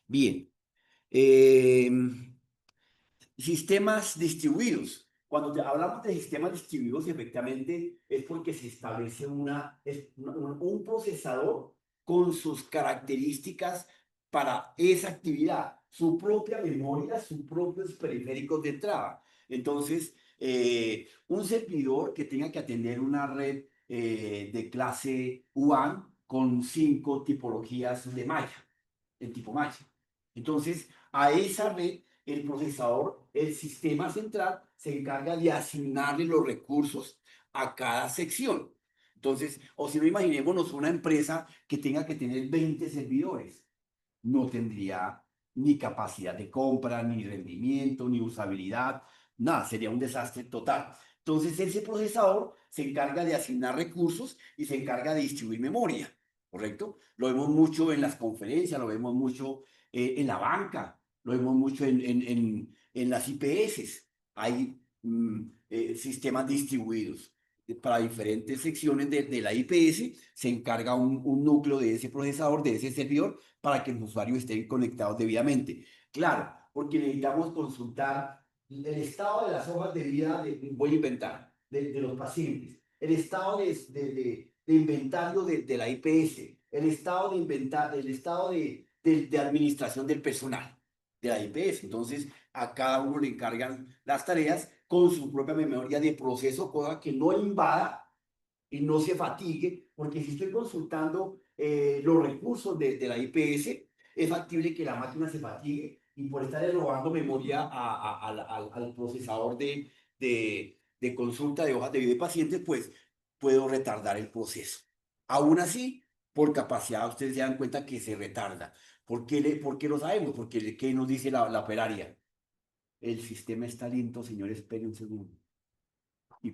Bien. Sistemas distribuidos. Cuando hablamos de sistemas distribuidos, efectivamente es porque se establece un procesador con sus características para esa actividad, su propia memoria, sus propios periféricos de entrada. Entonces, un servidor que tenga que atender una red de clase WAN con 5 tipologías de malla, en tipo malla. Entonces, a esa red el procesador, el sistema central, se encarga de asignarle los recursos a cada sección. Entonces, o si no, imaginémonos una empresa que tenga que tener 20 servidores. No tendría ni capacidad de compra, ni rendimiento, ni usabilidad, nada, sería un desastre total. Entonces, ese procesador se encarga de asignar recursos y se encarga de distribuir memoria, ¿correcto? Lo vemos mucho en las conferencias, lo vemos mucho en la banca, lo vemos mucho en las IPS. Hay sistemas distribuidos para diferentes secciones de la IPS. Se encarga un núcleo de ese procesador, de ese servidor, para que los usuarios estén conectados debidamente. Claro, porque necesitamos consultar el estado de las hojas de vida, voy a inventar, de los pacientes, el estado de inventario de la IPS, el estado de inventario, el estado de administración del personal de la IPS. Entonces, a cada uno le encargan las tareas con su propia memoria de proceso, cosa que no invada y no se fatigue, porque si estoy consultando los recursos de la IPS, es factible que la máquina se fatigue y por estar robando memoria al procesador de consulta de hojas de vida de pacientes, pues puedo retardar el proceso. Aún así, por capacidad, ustedes se dan cuenta que se retarda. ¿Por qué lo sabemos? Porque, ¿qué nos dice la operaria? El sistema está lento, señor, espere un segundo.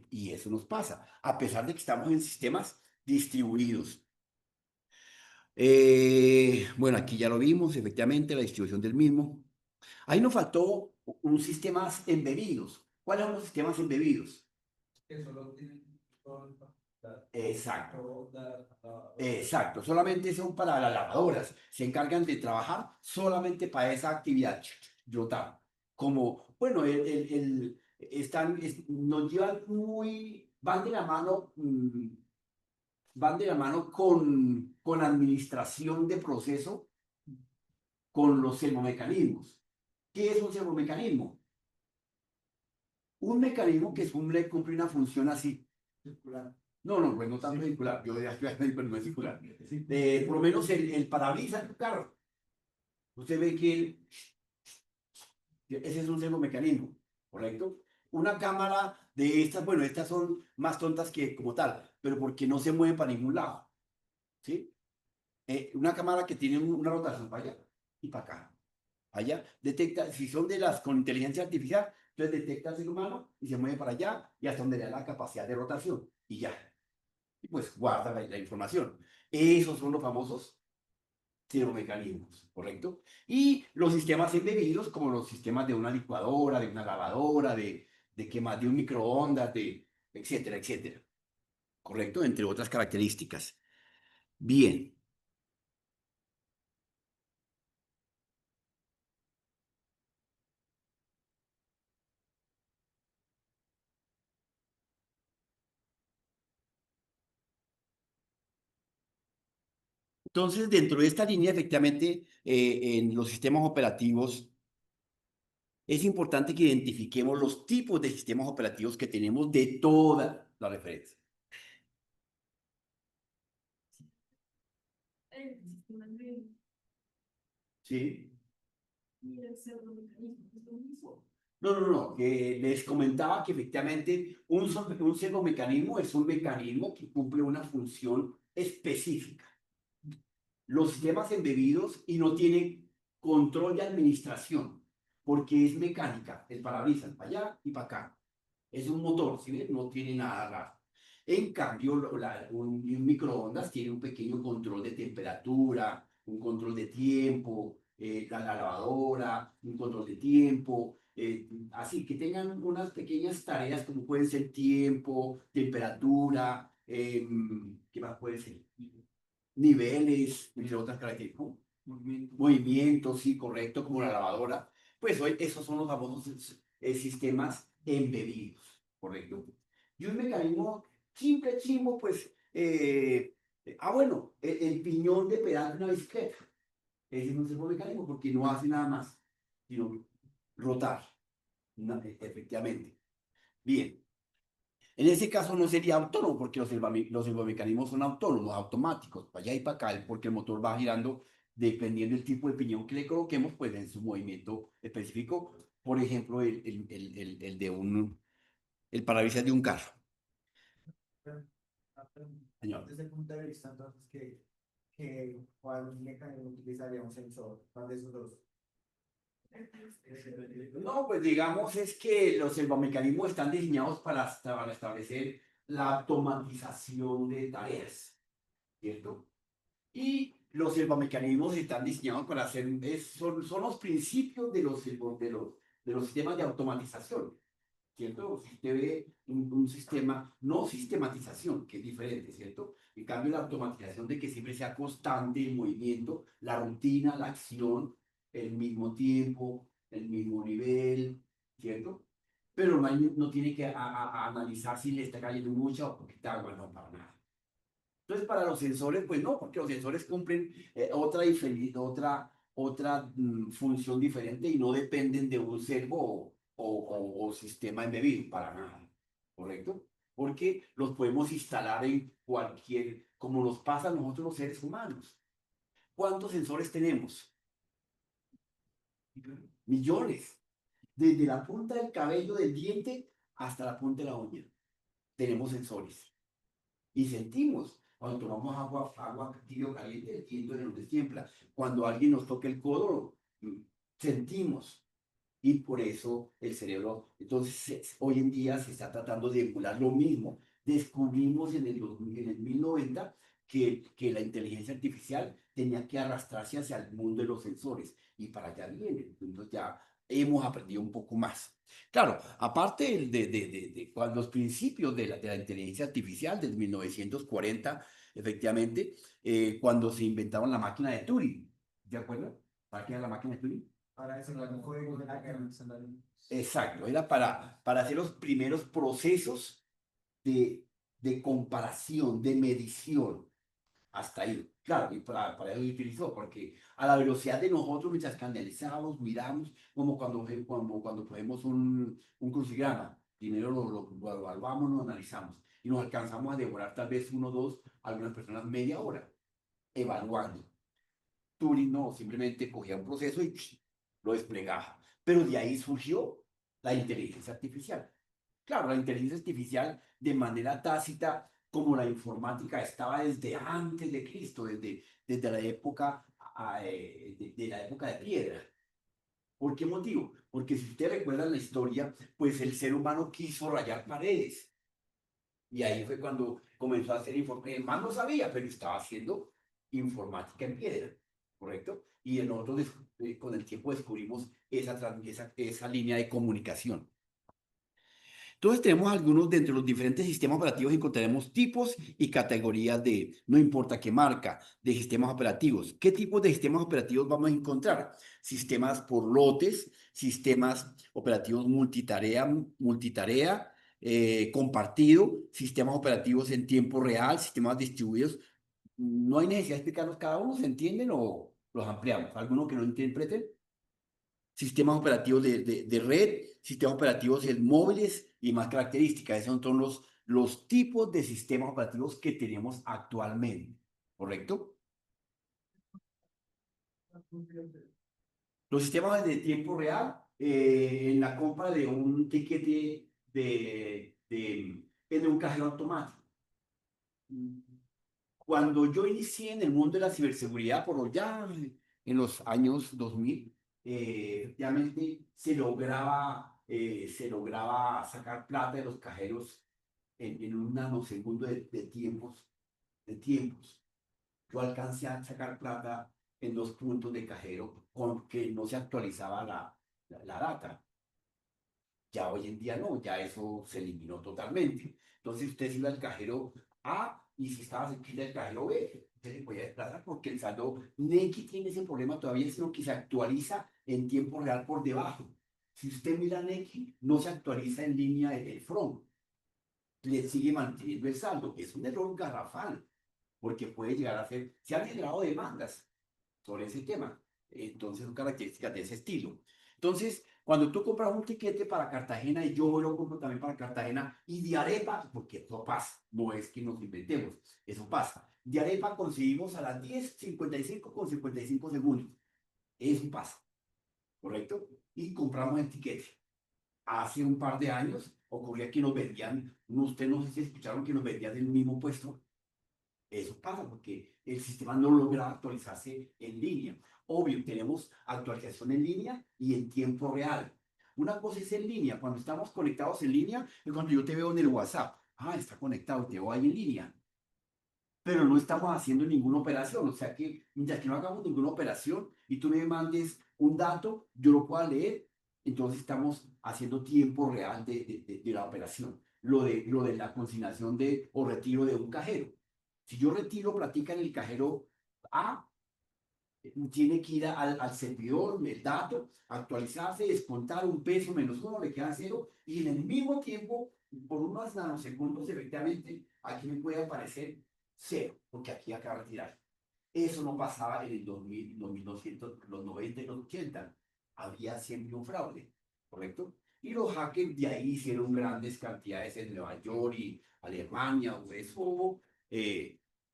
Y eso nos pasa, a pesar de que estamos en sistemas distribuidos. Bueno, aquí ya lo vimos, efectivamente, la distribución del mismo. Ahí nos faltó un sistemas embebidos. ¿Cuáles son los sistemas embebidos? Que solo tienen la- Exacto. la- Exacto, solamente son para las lavadoras. Se encargan de trabajar solamente para esa actividad, rotar. Como, bueno, nos llevan muy, van de la mano, van de la mano con administración de proceso, con los servomecanismos. ¿Qué es un servomecanismo? Un mecanismo que cumple una función así. circular. No, no, pues no tanto circular. Yo ya pero no es circular. Por lo menos el parabrisas del carro. Usted ve que ese es un servomecanismo, ¿correcto? Una cámara de estas, bueno, estas son más tontas que como tal, pero porque no se mueven para ningún lado, ¿sí? Una cámara que tiene una rotación para allá y para acá. Allá detecta, si son de las con inteligencia artificial, entonces detecta al ser humano y se mueve para allá y hasta donde le da la capacidad de rotación y ya. Y pues guarda la información. Esos son los famosos servomecanismos, ¿correcto? Y los sistemas embebidos, como los sistemas de una licuadora, de una lavadora, de qué más, de un microondas, de etcétera, etcétera, ¿correcto? Entre otras características. Bien, entonces dentro de esta línea, efectivamente, en los sistemas operativos, es importante que identifiquemos los tipos de sistemas operativos que tenemos de toda la referencia. El sistema de ¿Sí? y el servomecanismo es lo mismo. No, no, no, que les comentaba que efectivamente un servomecanismo es un mecanismo que cumple una función específica. Los sistemas embebidos y no tienen control de administración, porque es mecánica, el parabrisas para allá y para acá. Es un motor, ¿sí ven? No tiene nada raro. En cambio, un microondas tiene un pequeño control de temperatura, un control de tiempo, la lavadora, un control de tiempo, así que tengan unas pequeñas tareas como pueden ser tiempo, temperatura, ¿qué más puede ser? Niveles, entre otras características, ¿no? Movimientos, sí, correcto, como la lavadora. Pues hoy esos son los famosos sistemas embebidos, correcto. Y un mecanismo simple, chimo, pues, bueno, el piñón de pedal de una bicicleta. Ese no es el mecanismo porque no hace nada más, sino rotar, efectivamente. Bien. En ese caso no sería autónomo porque los servomecanismos son autónomos, automáticos, para allá y para acá, porque el motor va girando dependiendo del tipo de piñón que le coloquemos, pues en su movimiento específico. Por ejemplo, el parabrisas de un carro. Señor. Desde el punto de vista, entonces, ¿cuál mecanismo utilizaría un sensor? ¿Cuál de esos dos? No, pues digamos es que los servomecanismos están diseñados para establecer la automatización de tareas, ¿cierto? Y los servomecanismos están diseñados para hacer, son los principios de los sistemas de automatización, ¿cierto? Si usted ve un sistema, no sistematización, que es diferente, ¿cierto? En cambio, la automatización de que siempre sea constante el movimiento, la rutina, la acción, el mismo tiempo, el mismo nivel, ¿cierto? Pero no tiene que a analizar si le está cayendo mucha o poquita agua, no, para nada. Entonces, para los sensores, pues no, porque los sensores cumplen otra función diferente y no dependen de un servo o sistema embebido, para nada, ¿correcto? Porque los podemos instalar en como nos pasa a nosotros los seres humanos. ¿Cuántos sensores tenemos? Millones. Desde la punta del cabello del diente hasta la punta de la uña. Tenemos sensores. Y sentimos. Cuando tomamos agua tibio caliente, el viento nos tiembla. Cuando alguien nos toca el codo, sentimos. Y por eso el cerebro, entonces hoy en día se está tratando de emular lo mismo. Descubrimos en el 1090 que la inteligencia artificial tenía que arrastrarse hacia el mundo de los sensores y para allá viene. Entonces ya hemos aprendido un poco más. Claro, aparte de los principios de la inteligencia artificial desde 1940, efectivamente, cuando se inventaron la máquina de Turing, ¿de acuerdo? ¿Para qué era la máquina de Turing? Para desarrollar un código de la guerra. Exacto, era para hacer los primeros procesos de, de comparación, de medición, hasta ahí. Claro, y para eso se utilizó, porque a la velocidad de nosotros, mientras que analizamos, miramos, como cuando cogemos un crucigrama, primero lo evaluamos, lo analizamos, y nos alcanzamos a demorar tal vez uno, dos, algunas personas media hora, evaluando. Turing no, simplemente cogía un proceso y lo desplegaba. Pero de ahí surgió la inteligencia artificial. Claro, la inteligencia artificial de manera tácita, como la informática estaba desde antes de Cristo, desde la época, de la época de piedra. ¿Por qué motivo? Porque si ustedes recuerdan la historia, pues el ser humano quiso rayar paredes. Y ahí fue cuando comenzó a hacer informática. El man no sabía, pero estaba haciendo informática en piedra, ¿correcto? Y nosotros con el tiempo descubrimos esa línea de comunicación. Entonces tenemos algunos, dentro de los diferentes sistemas operativos encontraremos tipos y categorías no importa qué marca, de sistemas operativos. ¿Qué tipos de sistemas operativos vamos a encontrar? Sistemas por lotes, sistemas operativos multitarea, compartido, sistemas operativos en tiempo real, sistemas distribuidos. No hay necesidad de explicarlos cada uno, ¿se entienden o los ampliamos? ¿Alguno que no interpreten? Sistemas operativos de red, sistemas operativos en móviles y más características. Esos son los tipos de sistemas operativos que tenemos actualmente, ¿correcto? Los sistemas de tiempo real, en la compra de un tiquete de un cajero automático. Cuando yo inicié en el mundo de la ciberseguridad, por allá en los años 2000, efectivamente se lograba sacar plata de los cajeros en un nanosegundo de tiempos. Yo alcancé a sacar plata en 2 puntos de cajero con que no se actualizaba la data. Ya hoy en día no, ya eso se eliminó totalmente. Entonces usted se iba al cajero A y si estaba cerquita del cajero B, usted se podía desplazar porque el saldo Nequi tiene ese problema todavía, sino que se actualiza en tiempo real por debajo. Si usted mira Nequi, no se actualiza en línea el front, le sigue manteniendo el saldo. Es un error garrafal, porque puede llegar a ser, se han generado demandas sobre ese tema. Entonces, son características de ese estilo. Entonces, cuando tú compras un tiquete para Cartagena, y yo lo compro también para Cartagena, y de Arepa, porque eso pasa, no es que nos inventemos, eso pasa. De Arepa conseguimos a las 10:55 con 55 segundos. Eso pasa, ¿correcto? Y compramos el tiquete. Hace un par de años ocurría que nos vendían, ustedes no sé si escucharon que nos vendían en el mismo puesto. Eso pasa porque el sistema no logra actualizarse en línea. Obvio, tenemos actualización en línea y en tiempo real. Una cosa es en línea, cuando estamos conectados en línea, es cuando yo te veo en el WhatsApp. Ah, está conectado, te veo ahí en línea. Pero no estamos haciendo ninguna operación. O sea que mientras que no hagamos ninguna operación y tú me mandes un dato, yo lo pueda leer, entonces estamos haciendo tiempo real de la operación. Lo de la consignación o retiro de un cajero. Si yo retiro platica en el cajero A, tiene que ir al servidor del dato, actualizarse, descontar un peso menos uno, le queda cero, y en el mismo tiempo, por unos nanosegundos, efectivamente, aquí me puede aparecer cero, porque aquí acaba de retirar. Eso no pasaba en el 2000, los 1900, los 90 y los 80. Había siempre un fraude, ¿correcto? Y los hackers de ahí hicieron grandes cantidades en Nueva York y Alemania, eso.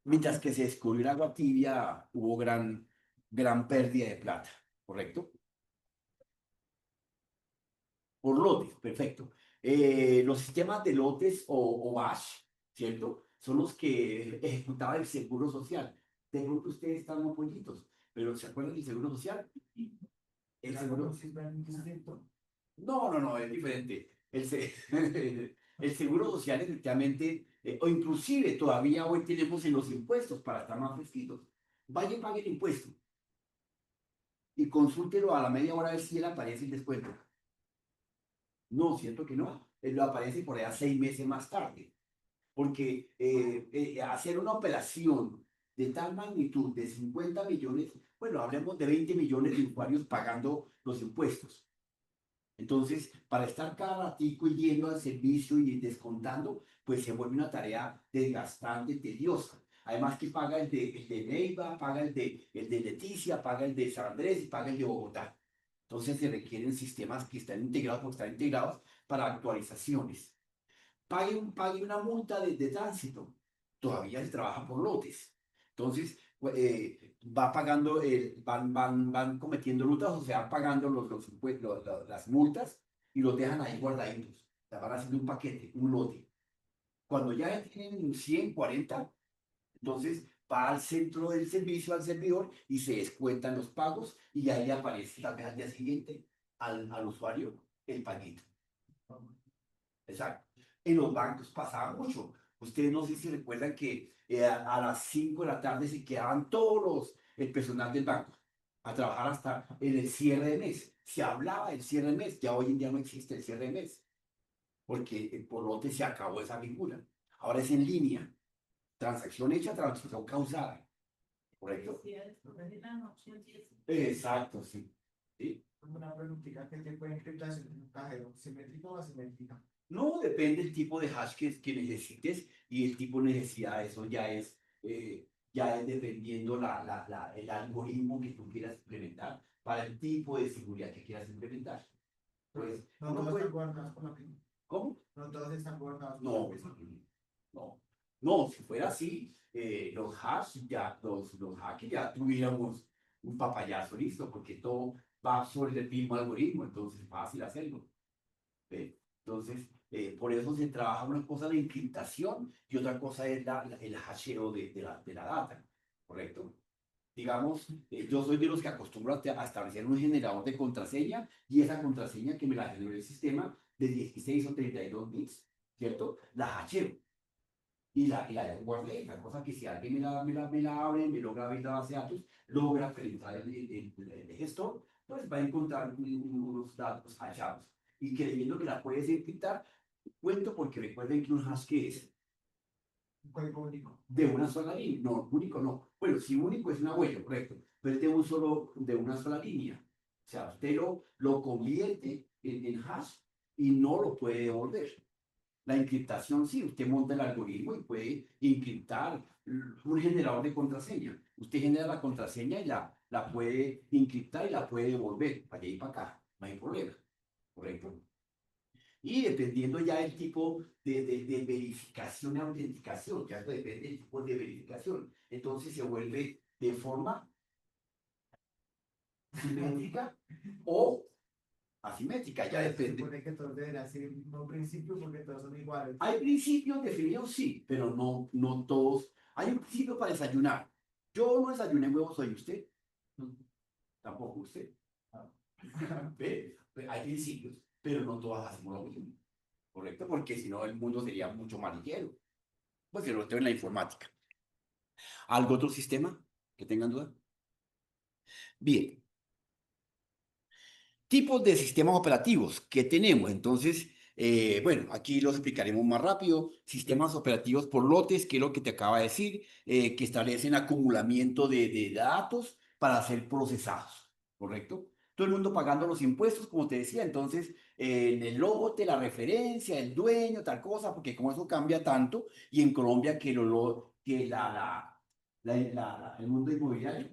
Mientras que se descubrió el agua tibia, hubo gran pérdida de plata, ¿correcto? Por lotes, perfecto. Los sistemas de lotes o BASH, ¿cierto? Son los que ejecutaba el Seguro Social. De pronto ustedes están muy pollitos, pero ¿se acuerdan del Seguro Social? El Seguro... No, no, no, es diferente. El Seguro Social efectivamente O inclusive todavía hoy tenemos en los impuestos para estar más fresquitos. Vaya y pague el impuesto y consúltelo a la media hora a ver si le aparece el descuento. No, siento que no. Él lo aparece por allá 6 meses más tarde. Porque hacer una operación de tal magnitud de 50 millones, bueno, hablemos de 20 millones de usuarios pagando los impuestos. Entonces, para estar cada ratico y yendo al servicio y descontando, pues se vuelve una tarea desgastante, tediosa. Además que paga el de Neiva, paga el de Leticia, paga el de San Andrés y paga el de Bogotá. Entonces se requieren sistemas que están integrados porque están integrados para actualizaciones. Pague una multa de tránsito. Todavía se trabaja por lotes. Entonces, va pagando, van cometiendo rutas o se van pagando las multas y los dejan ahí guardaditos. O sea, van haciendo un paquete, un lote. Cuando ya tienen 140, entonces va al centro del servicio, al servidor, y se descuentan los pagos y ahí aparece tal vez al día siguiente al usuario el paquito. Exacto. En los bancos pasaba mucho. Ustedes no sé si recuerdan que a las 5 de la tarde se quedaban el personal del banco a trabajar hasta en el cierre de mes. Se hablaba del cierre de mes, ya hoy en día no existe el cierre de mes, porque por lote se acabó esa figura. Ahora es en línea, transacción hecha, transacción causada. ¿Correcto? Exacto, sí. ¿Sí? Una preguntita, ¿qué tipo de encriptación en un cajero? ¿Simétrico o asimétrica? No, depende del tipo de hash que necesites y el tipo de necesidad. Eso ya es dependiendo el algoritmo que tú quieras implementar para el tipo de seguridad que quieras implementar. Pues, No uno todos puede- están gobernados por la PIN. ¿Cómo? No todos están gobernados por No, la pues, PIN. no. No, si fuera así, los hackers ya tuviéramos un papayazo listo, porque todo va sobre el mismo algoritmo, entonces es fácil hacerlo. ¿Ve? Entonces, por eso se trabaja una cosa la encriptación y otra cosa es el hasheo de la data, ¿correcto? Digamos, yo soy de los que acostumbro a establecer un generador de contraseña y esa contraseña que me la generó el sistema de 16 o 32 bits, ¿cierto? La hasheo y la guardé, la cosa que si alguien me la abre, me logra abrir la base de datos, logra penetrar el gestor, pues va a encontrar unos datos hallados. Y creyendo que la puedes encriptar, cuento porque recuerden que un hash que es Un código único. de una sola línea, no, único no. Bueno, si único es una huella, correcto, pero es de una sola línea. O sea, usted lo convierte en hash y no lo puede devolver. La encriptación, sí, usted monta el algoritmo y puede encriptar un generador de contraseña. Usted genera la contraseña y la puede encriptar y la puede devolver para allá y para acá. No hay problema. ¿Correcto? Y dependiendo ya del tipo de verificación y autenticación, ya depende del tipo de verificación. Entonces se vuelve de forma simétrica o asimétrica, ya Se depende. supone que todos deberían ser el mismo principio porque todos son iguales. Hay principios definidos, sí, pero no todos. Hay un principio para desayunar. Yo no desayuné huevos hoy, ¿usted? Tampoco usted. ¿Ve? Hay principios, pero no todas hacemos lo mismo. ¿Correcto? Porque si no, el mundo sería mucho más ligero. Pues se lo tengo en la informática. ¿Algo otro sistema que tengan duda? Bien. Tipos de sistemas operativos que tenemos. Entonces, bueno, aquí los explicaremos más rápido. Sistemas operativos por lotes, que es lo que te acaba de decir, que establecen acumulamiento de datos para ser procesados, ¿correcto? Todo el mundo pagando los impuestos, como te decía, entonces en el lote, la referencia, el dueño, tal cosa, porque como eso cambia tanto, y en Colombia el mundo inmobiliario,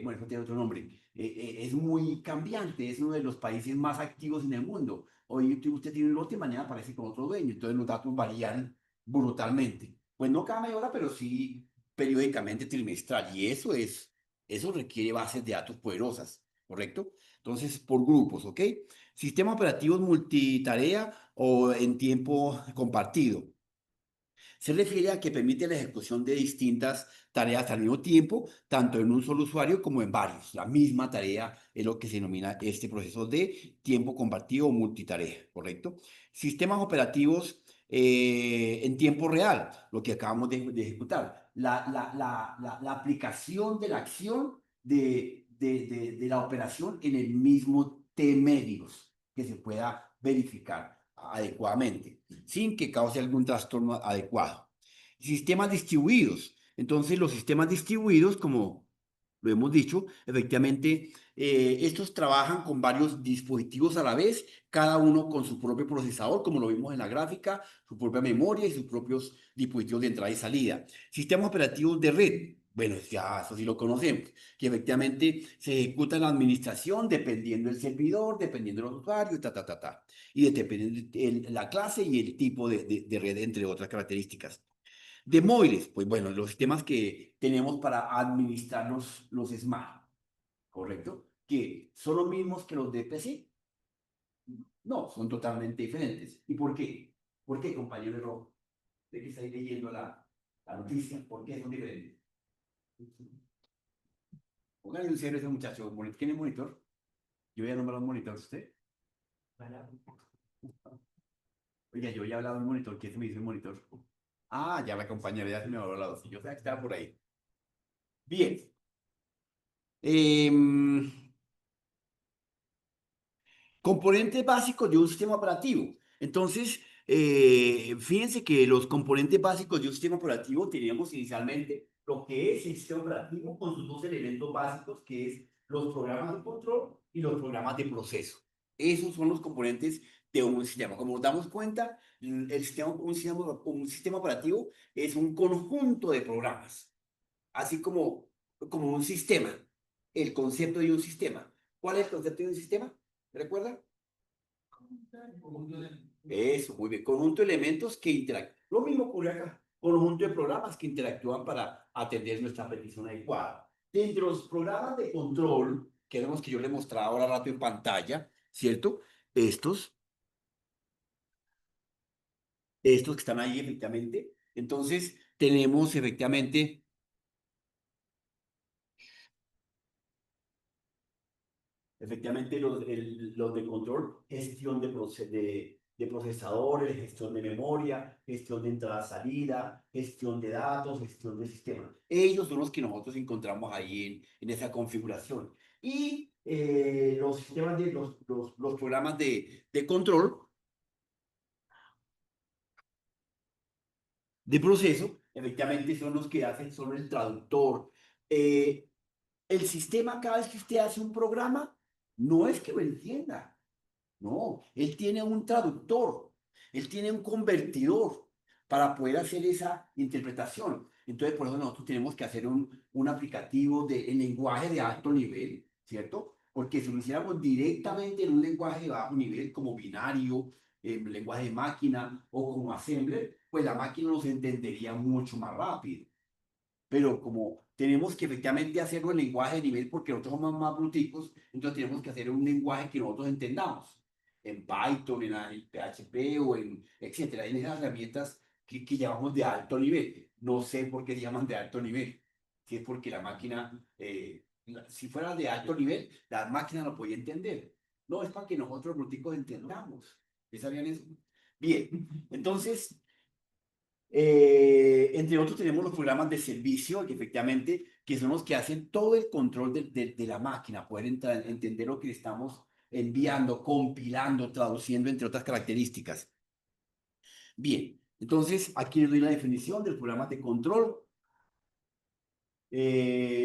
bueno, eso tiene otro nombre, es muy cambiante, es uno de los países más activos en el mundo. Hoy usted tiene un lote y mañana aparece con otro dueño, entonces los datos varían brutalmente. Pues no cada media hora, pero sí periódicamente trimestral, y eso requiere bases de datos poderosas, ¿correcto? Entonces, por grupos, ¿ok? Sistemas operativos multitarea o en tiempo compartido. Se refiere a que permite la ejecución de distintas tareas al mismo tiempo, tanto en un solo usuario como en varios. La misma tarea es lo que se denomina este proceso de tiempo compartido o multitarea, ¿correcto? Sistemas operativos en tiempo real, lo que acabamos de ejecutar. La aplicación de la acción de la operación en el mismo T-medios, que se pueda verificar adecuadamente, sin que cause algún trastorno adecuado. Sistemas distribuidos. Entonces, los sistemas distribuidos, como lo hemos dicho, efectivamente, estos trabajan con varios dispositivos a la vez, cada uno con su propio procesador, como lo vimos en la gráfica, su propia memoria y sus propios dispositivos de entrada y salida. Sistemas operativos de red. Bueno, ya eso sí lo conocemos, que efectivamente se ejecuta la administración dependiendo del servidor, dependiendo de los usuarios, y dependiendo de la clase y el tipo de red, entre otras características. De móviles, pues bueno, los sistemas que tenemos para administrar los smart, ¿correcto? Que son los mismos que los de PC. No, son totalmente diferentes. ¿Y por qué? ¿Por qué, compañero Rojo? De que estáis leyendo la noticia, ¿por qué son diferentes? Póngale un cero a ese muchacho. ¿Tiene monitor? Yo voy a nombrar un monitor, ¿usted? Oiga, yo ya he hablado del monitor. ¿Quién se me dice el monitor? Ah, ya la compañera ya se me ha hablado. Sí, yo sé que estaba por ahí. Bien. Em, Componentes básicos de un sistema operativo. Entonces, fíjense que los componentes básicos de un sistema operativo teníamos inicialmente lo que es el sistema operativo con sus dos elementos básicos, que es los programas de control y los programas de proceso. Esos son los componentes de un sistema. Como nos damos cuenta, el sistema, un sistema operativo es un conjunto de programas, así como un sistema. El concepto de un sistema. ¿Cuál es el concepto de un sistema? ¿Recuerdan? Eso, muy bien. Conjunto de elementos que interactúan. Lo mismo ocurre acá. Conjunto de programas que interactúan para atender nuestra petición adecuada. Dentro de los programas de control, que eran los que yo le mostraba ahora rato en pantalla, ¿cierto? Estos, estos que están ahí efectivamente. Entonces, tenemos efectivamente los de control, gestión de procesadores, gestión de memoria, gestión de entrada-salida, gestión de datos, gestión de sistemas. Ellos son los que nosotros encontramos ahí en esa configuración. Y los sistemas los programas de control de proceso, efectivamente son los que hacen solo el traductor. Eh, el sistema, cada vez que usted hace un programa, no es que lo entienda. No, él tiene un traductor, él tiene un convertidor para poder hacer esa interpretación. Entonces, por eso nosotros tenemos que hacer un aplicativo en lenguaje de alto nivel, ¿cierto? Porque si lo hiciéramos directamente en un lenguaje de bajo nivel, como binario, lenguaje de máquina o como assembler, pues la máquina nos entendería mucho más rápido. Pero como tenemos que efectivamente hacerlo en lenguaje de nivel porque nosotros somos más bruticos, entonces tenemos que hacer un lenguaje que nosotros entendamos, en Python, en PHP o en etcétera, en esas herramientas que llamamos de alto nivel. No sé por qué se llaman de alto nivel, si es porque la máquina, si fuera de alto nivel, la máquina lo podía entender. No, es para que nosotros bruticos entendamos. ¿Ya sabían eso? Bien, entonces... entre otros tenemos los programas de servicio, que efectivamente, que son los que hacen todo el control de la máquina, poder entender lo que le estamos enviando, compilando, traduciendo, entre otras características. Bien, entonces aquí les doy la definición del programa de control,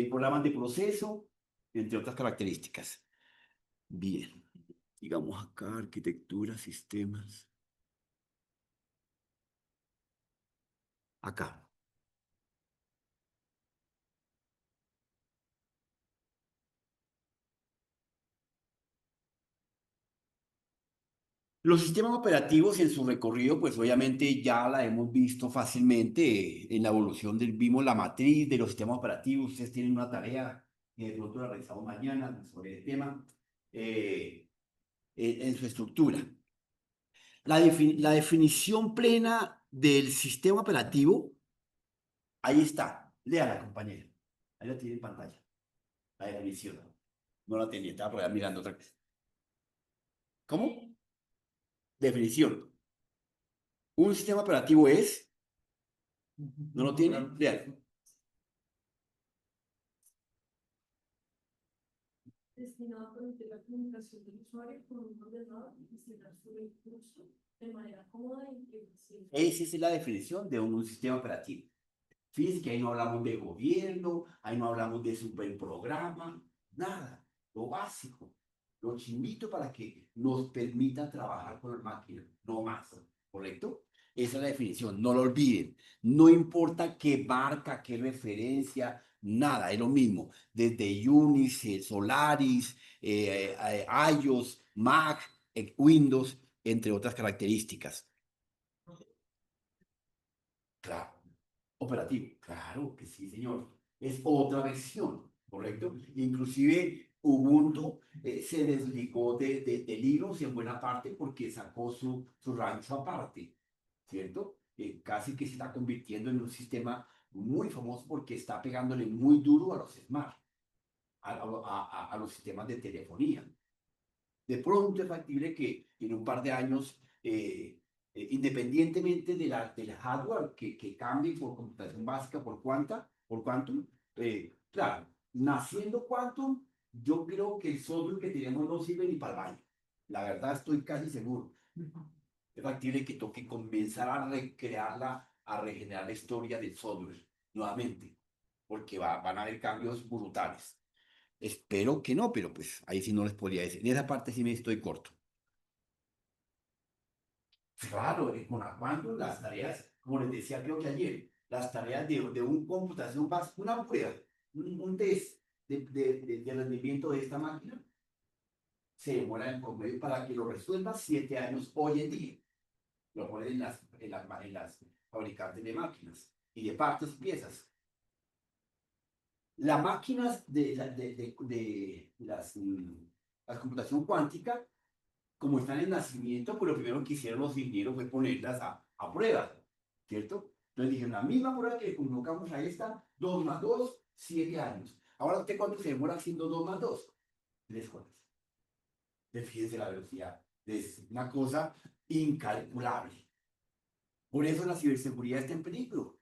programas de proceso, entre otras características. Bien, digamos acá, arquitectura, sistemas. Acá. Los sistemas operativos en su recorrido, pues obviamente ya la hemos visto fácilmente en la evolución vimos la matriz de los sistemas operativos. Ustedes tienen una tarea que de pronto la realizamos mañana sobre el tema en su estructura. La definición plena del sistema operativo, ahí está. Léala, compañero. Ahí la tiene en pantalla. La definición. No la tenía, estaba por allá mirando otra vez. ¿Cómo? Definición. Un sistema operativo es, ¿no lo tienen? Vean. destinado a permitir la comunicación del usuario con un ordenador y gestionar su recurso de manera cómoda y eficiente. Esa es la definición de un sistema operativo. Fíjense que ahí no hablamos de gobierno, ahí no hablamos de superprograma, nada, lo básico, lo chimbito para que nos permita trabajar con las máquinas, no más, ¿correcto? Esa es la definición, no lo olviden. No importa qué marca, qué referencia, nada, es lo mismo. Desde Unix, Solaris, iOS, Mac, Windows, entre otras características. Claro. Operativo, claro que sí, señor. Es otra versión, ¿correcto? Inclusive Ubuntu se desligó de Linux en buena parte porque sacó su rancho aparte, ¿cierto? Casi que se está convirtiendo en un sistema muy famoso porque está pegándole muy duro a los smart, a los sistemas de telefonía. De pronto es factible que en un par de años, independientemente del hardware que cambie por computación básica, por quantum, claro, naciendo quantum, yo creo que el software que tenemos no sirve ni para el baño. La verdad estoy casi seguro. Es factible que toque comenzar a recrearla, a regenerar la historia del software nuevamente, porque van a haber cambios brutales. Espero que no, pero pues ahí sí no les podría decir. En esa parte sí me estoy corto. Claro, con Armando las tareas, como les decía creo que ayer, las tareas de un computación básica, una prueba, un test de rendimiento de esta máquina, se demora en promedio para que lo resuelva 7 años hoy en día. Lo ponen en las fabricantes de máquinas y de partes y piezas. Las máquinas la computación cuántica, como están en nacimiento, pues lo primero que hicieron los ingenieros fue ponerlas a prueba, ¿cierto? Entonces dijeron, la misma prueba que le colocamos a esta, 2 más 2, 7 años. Ahora, ¿usted cuánto se demora haciendo 2 más 2? 3 horas. Fíjense la velocidad. Es una cosa incalculable. Por eso la ciberseguridad está en peligro.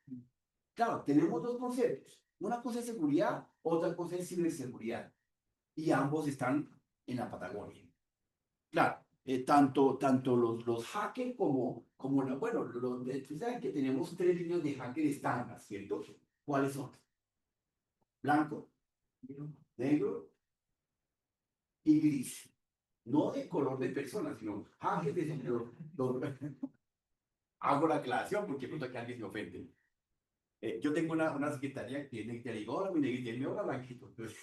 Claro, tenemos dos conceptos. Una cosa es seguridad, otra cosa es ciberseguridad. Y ambos están en la Patagonia. Claro, tanto los hackers bueno, ustedes saben que tenemos 3 líneas de hacker estándar, ¿cierto? ¿Cuáles son? Blanco, negro y gris. No de color de persona, sino hackers de hago la aclaración porque pronto que alguien se ofende. Yo tengo una secretaria que le digo, hola, mi negrita, y él me habla blanquito. Entonces,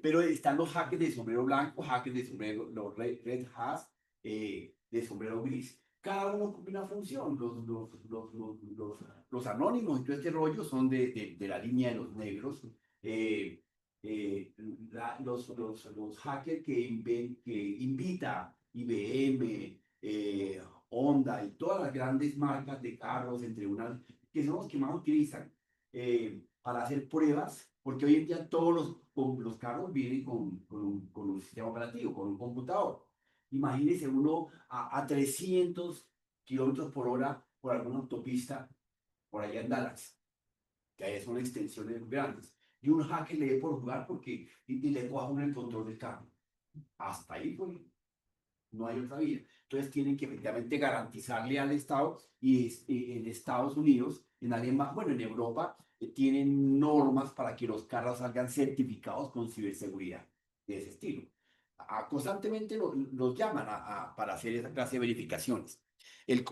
pero están los hackers de sombrero blanco, hackers de sombrero, los red hats de sombrero gris. Cada uno cumple una función. Los anónimos y todo este rollo son de la línea de los negros. Eh, los hackers que invita IBM, Honda y todas las grandes marcas de carros, entre unas, que son los que más utilizan para hacer pruebas, porque hoy en día todos los carros vienen con un sistema operativo, con un computador. Imagínese uno a 300 kilómetros por hora por alguna autopista por allá en Dallas, que ahí son extensiones grandes. Y un hacker le dé por jugar porque y le coja uno el control del carro. Hasta ahí, pues, no hay otra vía. Entonces tienen que efectivamente garantizarle al Estado y en Estados Unidos, en Alemania, bueno, en Europa, tienen normas para que los carros salgan certificados con ciberseguridad de ese estilo. Constantemente los llaman para hacer esa clase de verificaciones.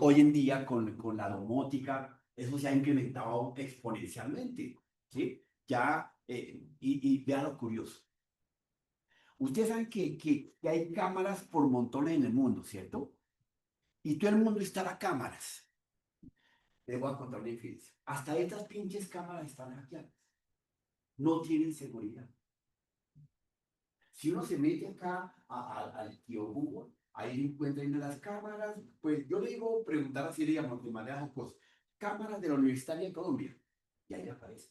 Hoy en día, con la domótica, eso se ha incrementado exponencialmente, ¿sí? Ya, y vean lo curioso. Ustedes saben que hay cámaras por montones en el mundo, ¿cierto? Y todo el mundo instala cámaras. Les voy a contar una infidencia. Hasta estas pinches cámaras están hackeadas. No tienen seguridad. Si uno se mete acá al tío Google, ahí encuentra una de las cámaras, pues yo le digo preguntar así, digamos, de manera jocosa, cámaras de la Universidad de Colombia. Y ahí aparece.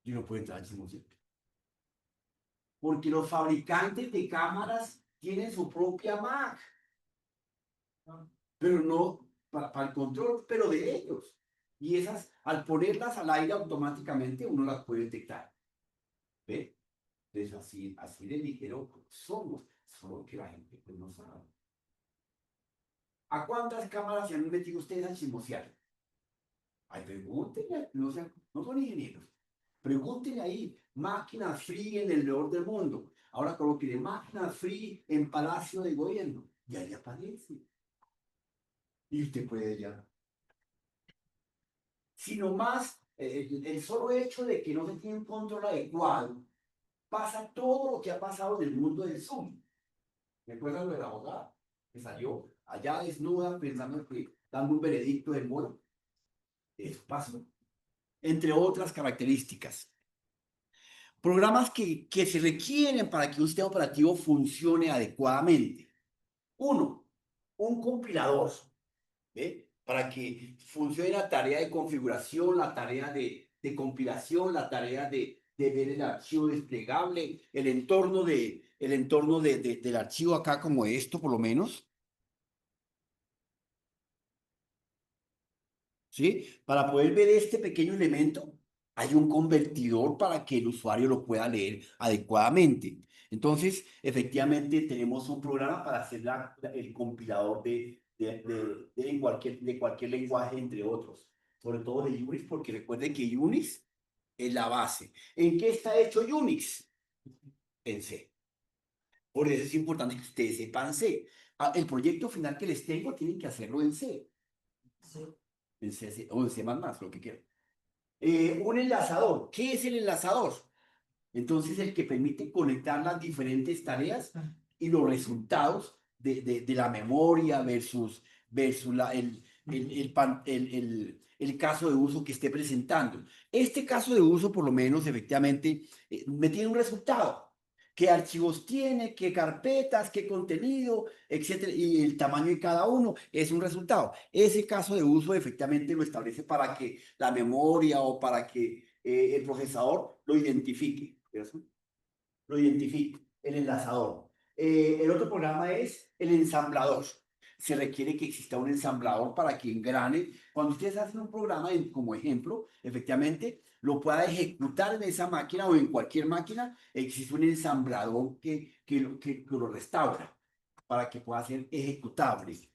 Y uno puede entrar al mismo sitio. Porque los fabricantes de cámaras tienen su propia Mac. pero no para el control, pero de ellos. Y esas, al ponerlas al aire automáticamente, uno las puede detectar. ¿Ve? Entonces, así de ligero somos, solo que la gente pues, no sabe. ¿A cuántas cámaras se han metido ustedes a chismosear? Ay, pregúntenle, no son ingenieros. Pregúntenle ahí, máquinas free en el peor del mundo. Ahora coloquenle máquinas free en Palacio de Gobierno. Y ahí aparece. Y usted puede ya. Sino más, el solo hecho de que no se tiene un control adecuado, pasa todo lo que ha pasado en el mundo del Zoom. ¿Recuerdan lo de la abogada? Que salió allá desnuda pensando que dando un veredicto de muerte. Eso pasó. Entre otras características. Programas que se requieren para que un sistema operativo funcione adecuadamente. Uno, un compilador, ¿ve? Para que funcione la tarea de configuración, la tarea de compilación, la tarea de ver el archivo desplegable, el entorno del archivo acá como esto, por lo menos. ¿Sí? Para poder ver este pequeño elemento, hay un convertidor para que el usuario lo pueda leer adecuadamente. Entonces, efectivamente, tenemos un programa para hacer el compilador de cualquier lenguaje, entre otros. Sobre todo de Unix, porque recuerden que Unix es la base. ¿En qué está hecho Unix? En C. Por eso es importante que ustedes sepan C. El proyecto final que les tengo tienen que hacerlo en C. En C o en C++, lo que quieran. Un enlazador. ¿Qué es el enlazador? Entonces, el que permite conectar las diferentes tareas y los resultados de la memoria versus el caso de uso que esté presentando. Este caso de uso, por lo menos, efectivamente, me tiene un resultado. ¿Qué archivos tiene? ¿Qué carpetas? ¿Qué contenido? Etcétera. Y el tamaño de cada uno es un resultado. Ese caso de uso, efectivamente, lo establece para que la memoria o para que el procesador lo identifique. ¿Cierto? Lo identifique, el enlazador. El otro programa es el ensamblador. Se requiere que exista un ensamblador para que engrane. Cuando ustedes hacen un programa, como ejemplo, efectivamente, lo pueda ejecutar en esa máquina o en cualquier máquina, existe un ensamblador que lo restaura para que pueda ser ejecutable.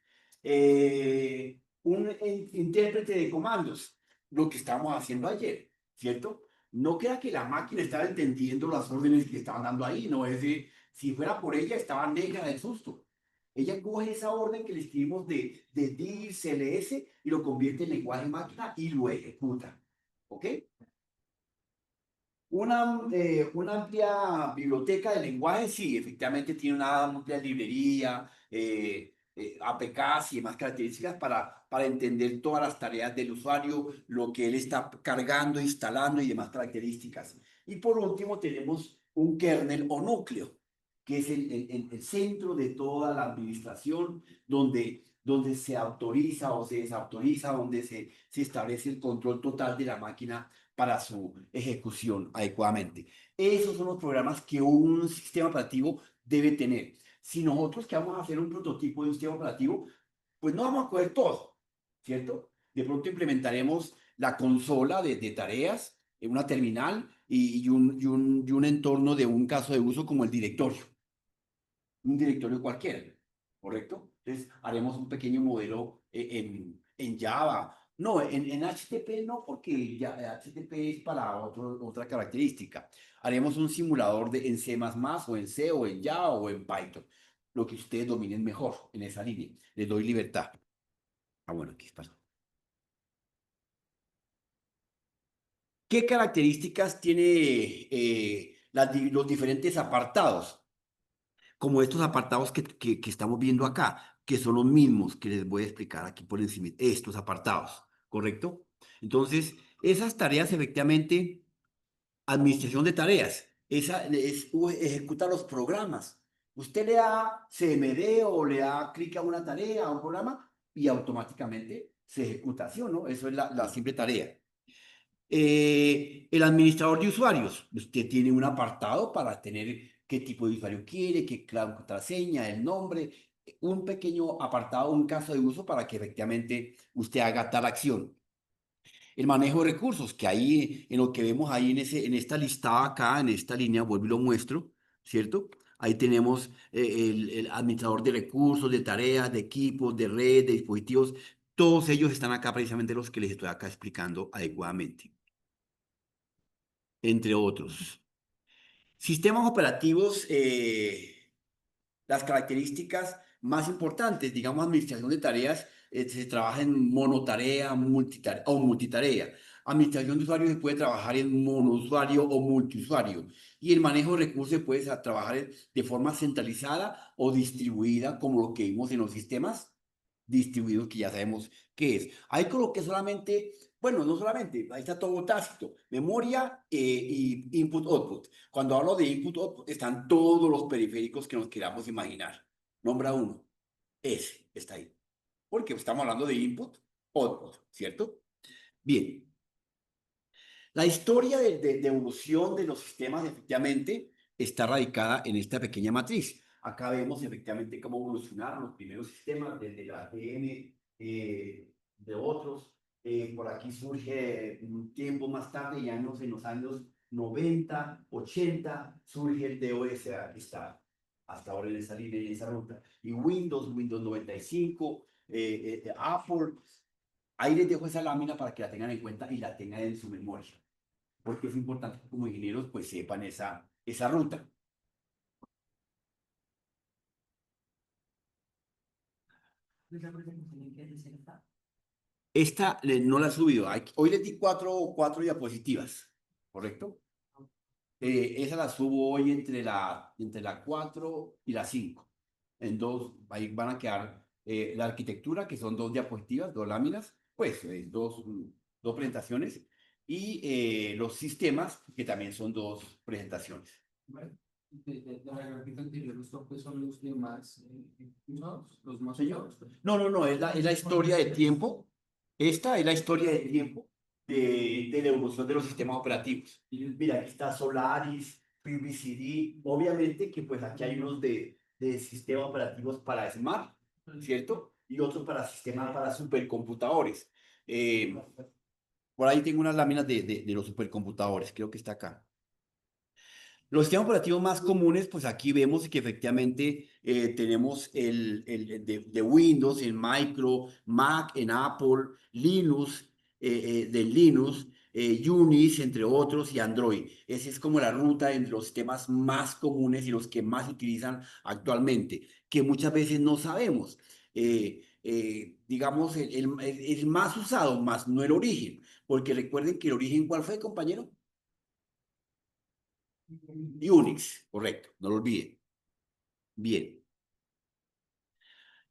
Intérprete de comandos, lo que estábamos haciendo ayer, ¿cierto? No crea que la máquina estaba entendiendo las órdenes que estaban dando ahí, no es decir, si fuera por ella estaba negra de susto. Ella coge esa orden que le escribimos de dir, cls y lo convierte en lenguaje máquina y lo ejecuta. ¿Ok? Una amplia biblioteca de lenguaje, sí, efectivamente tiene una amplia librería, APKs y demás características para entender todas las tareas del usuario, lo que él está cargando, instalando y demás características. Y por último tenemos un kernel o núcleo, que es el centro de toda la administración, donde se autoriza o se desautoriza, donde se establece el control total de la máquina para su ejecución adecuadamente. Esos son los programas que un sistema operativo debe tener. Si nosotros que vamos a hacer un prototipo de un sistema operativo, pues no vamos a coger todo, ¿cierto? De pronto implementaremos la consola de tareas, una terminal y un entorno de un caso de uso como el directorio, un directorio cualquiera, ¿correcto? Entonces haremos un pequeño modelo en Java. No, en HTTP no, porque ya, HTTP es para otra característica. Haremos un simulador en C++ o en C o en Java o en Python, lo que ustedes dominen mejor en esa línea. Les doy libertad. Ah, bueno, aquí está. ¿Qué características tiene los diferentes apartados? Como estos apartados que estamos viendo acá, que son los mismos que les voy a explicar aquí por encima, estos apartados, ¿correcto? Entonces, esas tareas efectivamente, administración de tareas, esa ejecuta los programas. Usted le da CMD o le da clic a una tarea, a un programa, y automáticamente se ejecuta, ¿sí o no? Eso es la simple tarea. El administrador de usuarios, usted tiene un apartado para tener qué tipo de usuario quiere, qué clave, contraseña, el nombre, un pequeño apartado, un caso de uso para que efectivamente usted haga tal acción. El manejo de recursos, que ahí, en lo que vemos ahí en esta listada acá, en esta línea, vuelvo y lo muestro, ¿cierto? Ahí tenemos el administrador de recursos, de tareas, de equipos, de red, de dispositivos. Todos ellos están acá precisamente los que les estoy acá explicando adecuadamente, entre otros. Sistemas operativos, las características más importantes, digamos, administración de tareas, se trabaja en monotarea, multitarea o multitarea. Administración de usuarios se puede trabajar en monousuario o multiusuario. Y el manejo de recursos se puede trabajar de forma centralizada o distribuida, como lo que vimos en los sistemas distribuidos, que ya sabemos qué es. Ahí coloqué solamente, bueno, no solamente, ahí está todo tácito, memoria y input-output. Cuando hablo de input-output, están todos los periféricos que nos queramos imaginar. Nombra uno. Ese está ahí. Porque estamos hablando de input-output, ¿cierto? Bien. La historia de evolución de los sistemas efectivamente está radicada en esta pequeña matriz. Acá vemos efectivamente cómo evolucionaron los primeros sistemas desde la ATM, de otros. Por aquí surge un tiempo más tarde, ya en los años 90, 80, surge el DOS, aquí está, hasta ahora en esa línea, en esa ruta. Y Windows 95, Apple. Ahí les dejo esa lámina para que la tengan en cuenta y la tengan en su memoria, porque es importante que como ingenieros pues sepan esa ruta. Esta no la he subido. Hoy les di cuatro diapositivas, ¿correcto? Esa la subo hoy entre la 4 y la 5. En dos, ahí van a quedar la arquitectura, que son dos diapositivas, dos láminas, pues dos presentaciones, y los sistemas, que también son dos presentaciones. De la gráfica anterior, los topes son los de más usados, los más Señor. usados. No, es la historia de tiempo. Esta es la historia de tiempo de la evolución de los sistemas operativos. Y mira, aquí está Solaris, FreeBSD. Obviamente que pues aquí hay unos de sistemas operativos para Smart, ¿cierto? Y otros para sistemas para supercomputadores. Por ahí tengo unas láminas de los supercomputadores, creo que está acá. Los sistemas operativos más comunes, pues aquí vemos que efectivamente tenemos el de Windows, en Micro, Mac, en Apple, Linux, de Linux, Unix, entre otros, y Android. Esa es como la ruta entre los sistemas más comunes y los que más se utilizan actualmente, que muchas veces no sabemos. Digamos, el más usado, más no el origen, porque recuerden que el origen, ¿cuál fue, compañero? Unix, correcto, no lo olviden. Bien.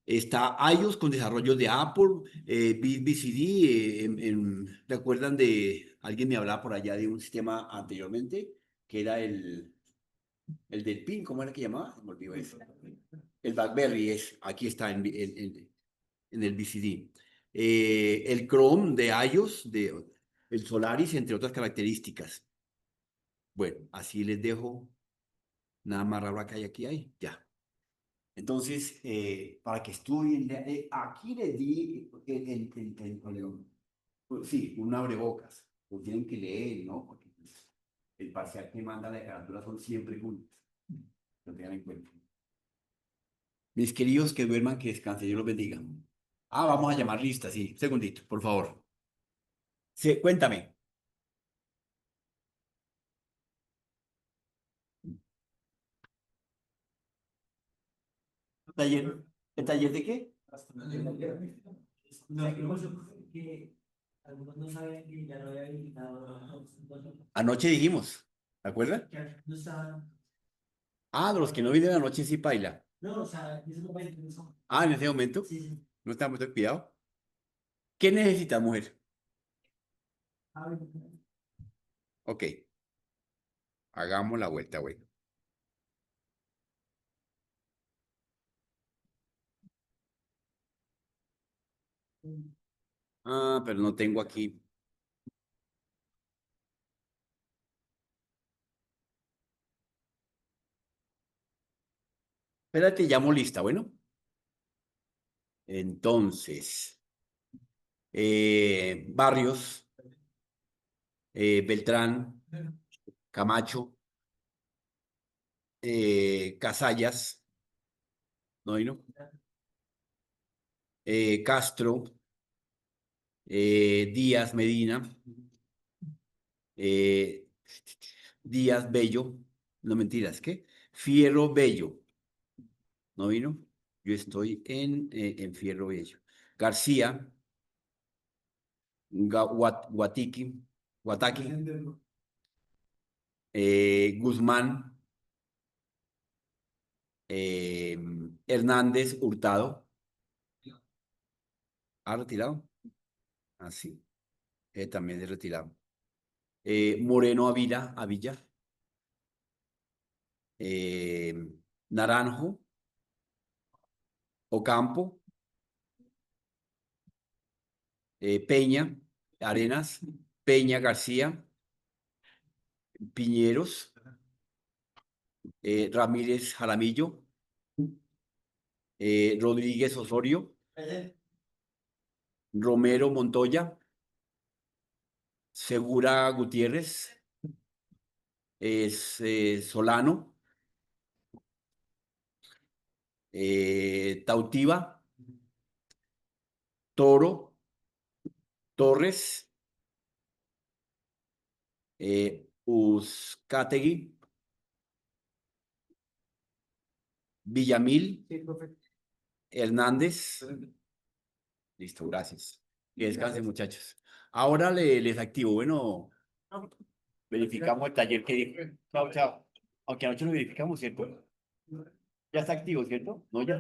Está iOS con desarrollos de Apple, BitBCD. ¿Recuerdan de alguien me hablaba por allá de un sistema anteriormente que era el del PIN? ¿Cómo era que llamaba? Se me olvidó eso. El BlackBerry aquí está en el BCD. El Chrome de iOS, el Solaris, entre otras características. Bueno, así les dejo. Nada más raro que hay aquí, ya. Entonces, para que estudien, aquí les di sí, un abrebocas, lo tienen que leer, ¿no? Porque pues, el parcial que manda la literatura son siempre juntas, lo tengan en cuenta. Mis queridos, que duerman, que descansen, Dios los bendiga. Vamos a llamar lista, sí, un segundito, por favor. Sí, cuéntame. ¿Taller? ¿El taller de qué? No, que algunos no saben que ya lo había habilitado. Anoche dijimos, ¿te acuerdas? Que no estaban. De los que no vienen anoche sí paila. No, o sea, en ese momento no son. En ese momento, Sí, sí. no estamos cuidado. ¿Qué necesita, mujer? A ver, Ok, hagamos la vuelta, güey. Pero no tengo aquí. Espérate, llamo lista, bueno. Entonces, Barrios, Beltrán, Camacho, Casallas, ¿no? ¿Y no? Castro, Díaz Medina, eh, Díaz Bello, no mentiras, ¿qué? Fierro Bello, ¿no vino? Yo estoy en Fierro Bello. García, Guatiki, Guataki, Guzmán, eh, Hernández Hurtado, ¿ha retirado? Ah, sí, también es retirado. Moreno Avilla, eh, Naranjo, Ocampo, Peña, Arenas, Peña García, Piñeros, Ramírez Jaramillo, Rodríguez Osorio, Romero Montoya, Segura Gutiérrez, Solano, Tautiva, Toro, Torres, Uzcategui, Villamil, Sí, profe. Hernández. Listo, gracias. Que descansen, muchachos. Ahora les activo. Bueno, verificamos el taller que dijo. Chao, chao. Aunque anoche lo verificamos, ¿cierto? Ya está activo, ¿cierto? No, ya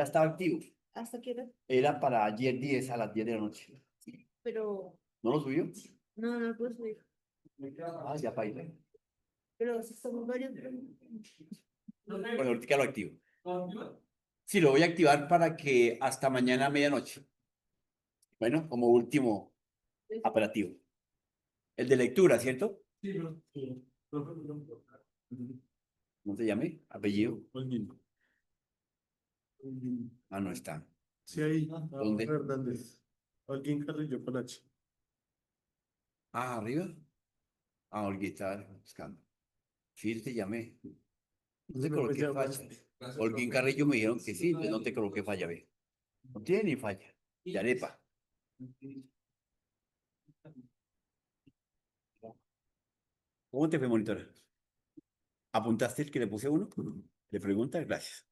estaba activo. ¿Hasta qué hora? Era para ayer 10 a las 10 de la noche. Pero ¿No lo subió? no, no puedo subir. Ah, ya baila. Pero si somos varios. Bueno, ahorita lo activo. Sí, lo voy a activar para que hasta mañana a medianoche. Bueno, como último operativo. El de lectura, ¿cierto? Sí, no. ¿No te llamé? Apellido. Alguien. Ah, no está. Sí, ahí. ¿Dónde? Hernández. Alguien Carrillo con H. Ah, arriba. Ah, Olguita, estaba buscando. Sí, te llamé. No te No me coloqué falla. llamaste. Olguín Carrillo me dijeron que sí, pues no te coloqué falla, ve. No tiene ni falla. Y arepa. ¿Cómo te fue, monitora? ¿Apuntaste el que le puse uno? ¿Le pregunta? Gracias.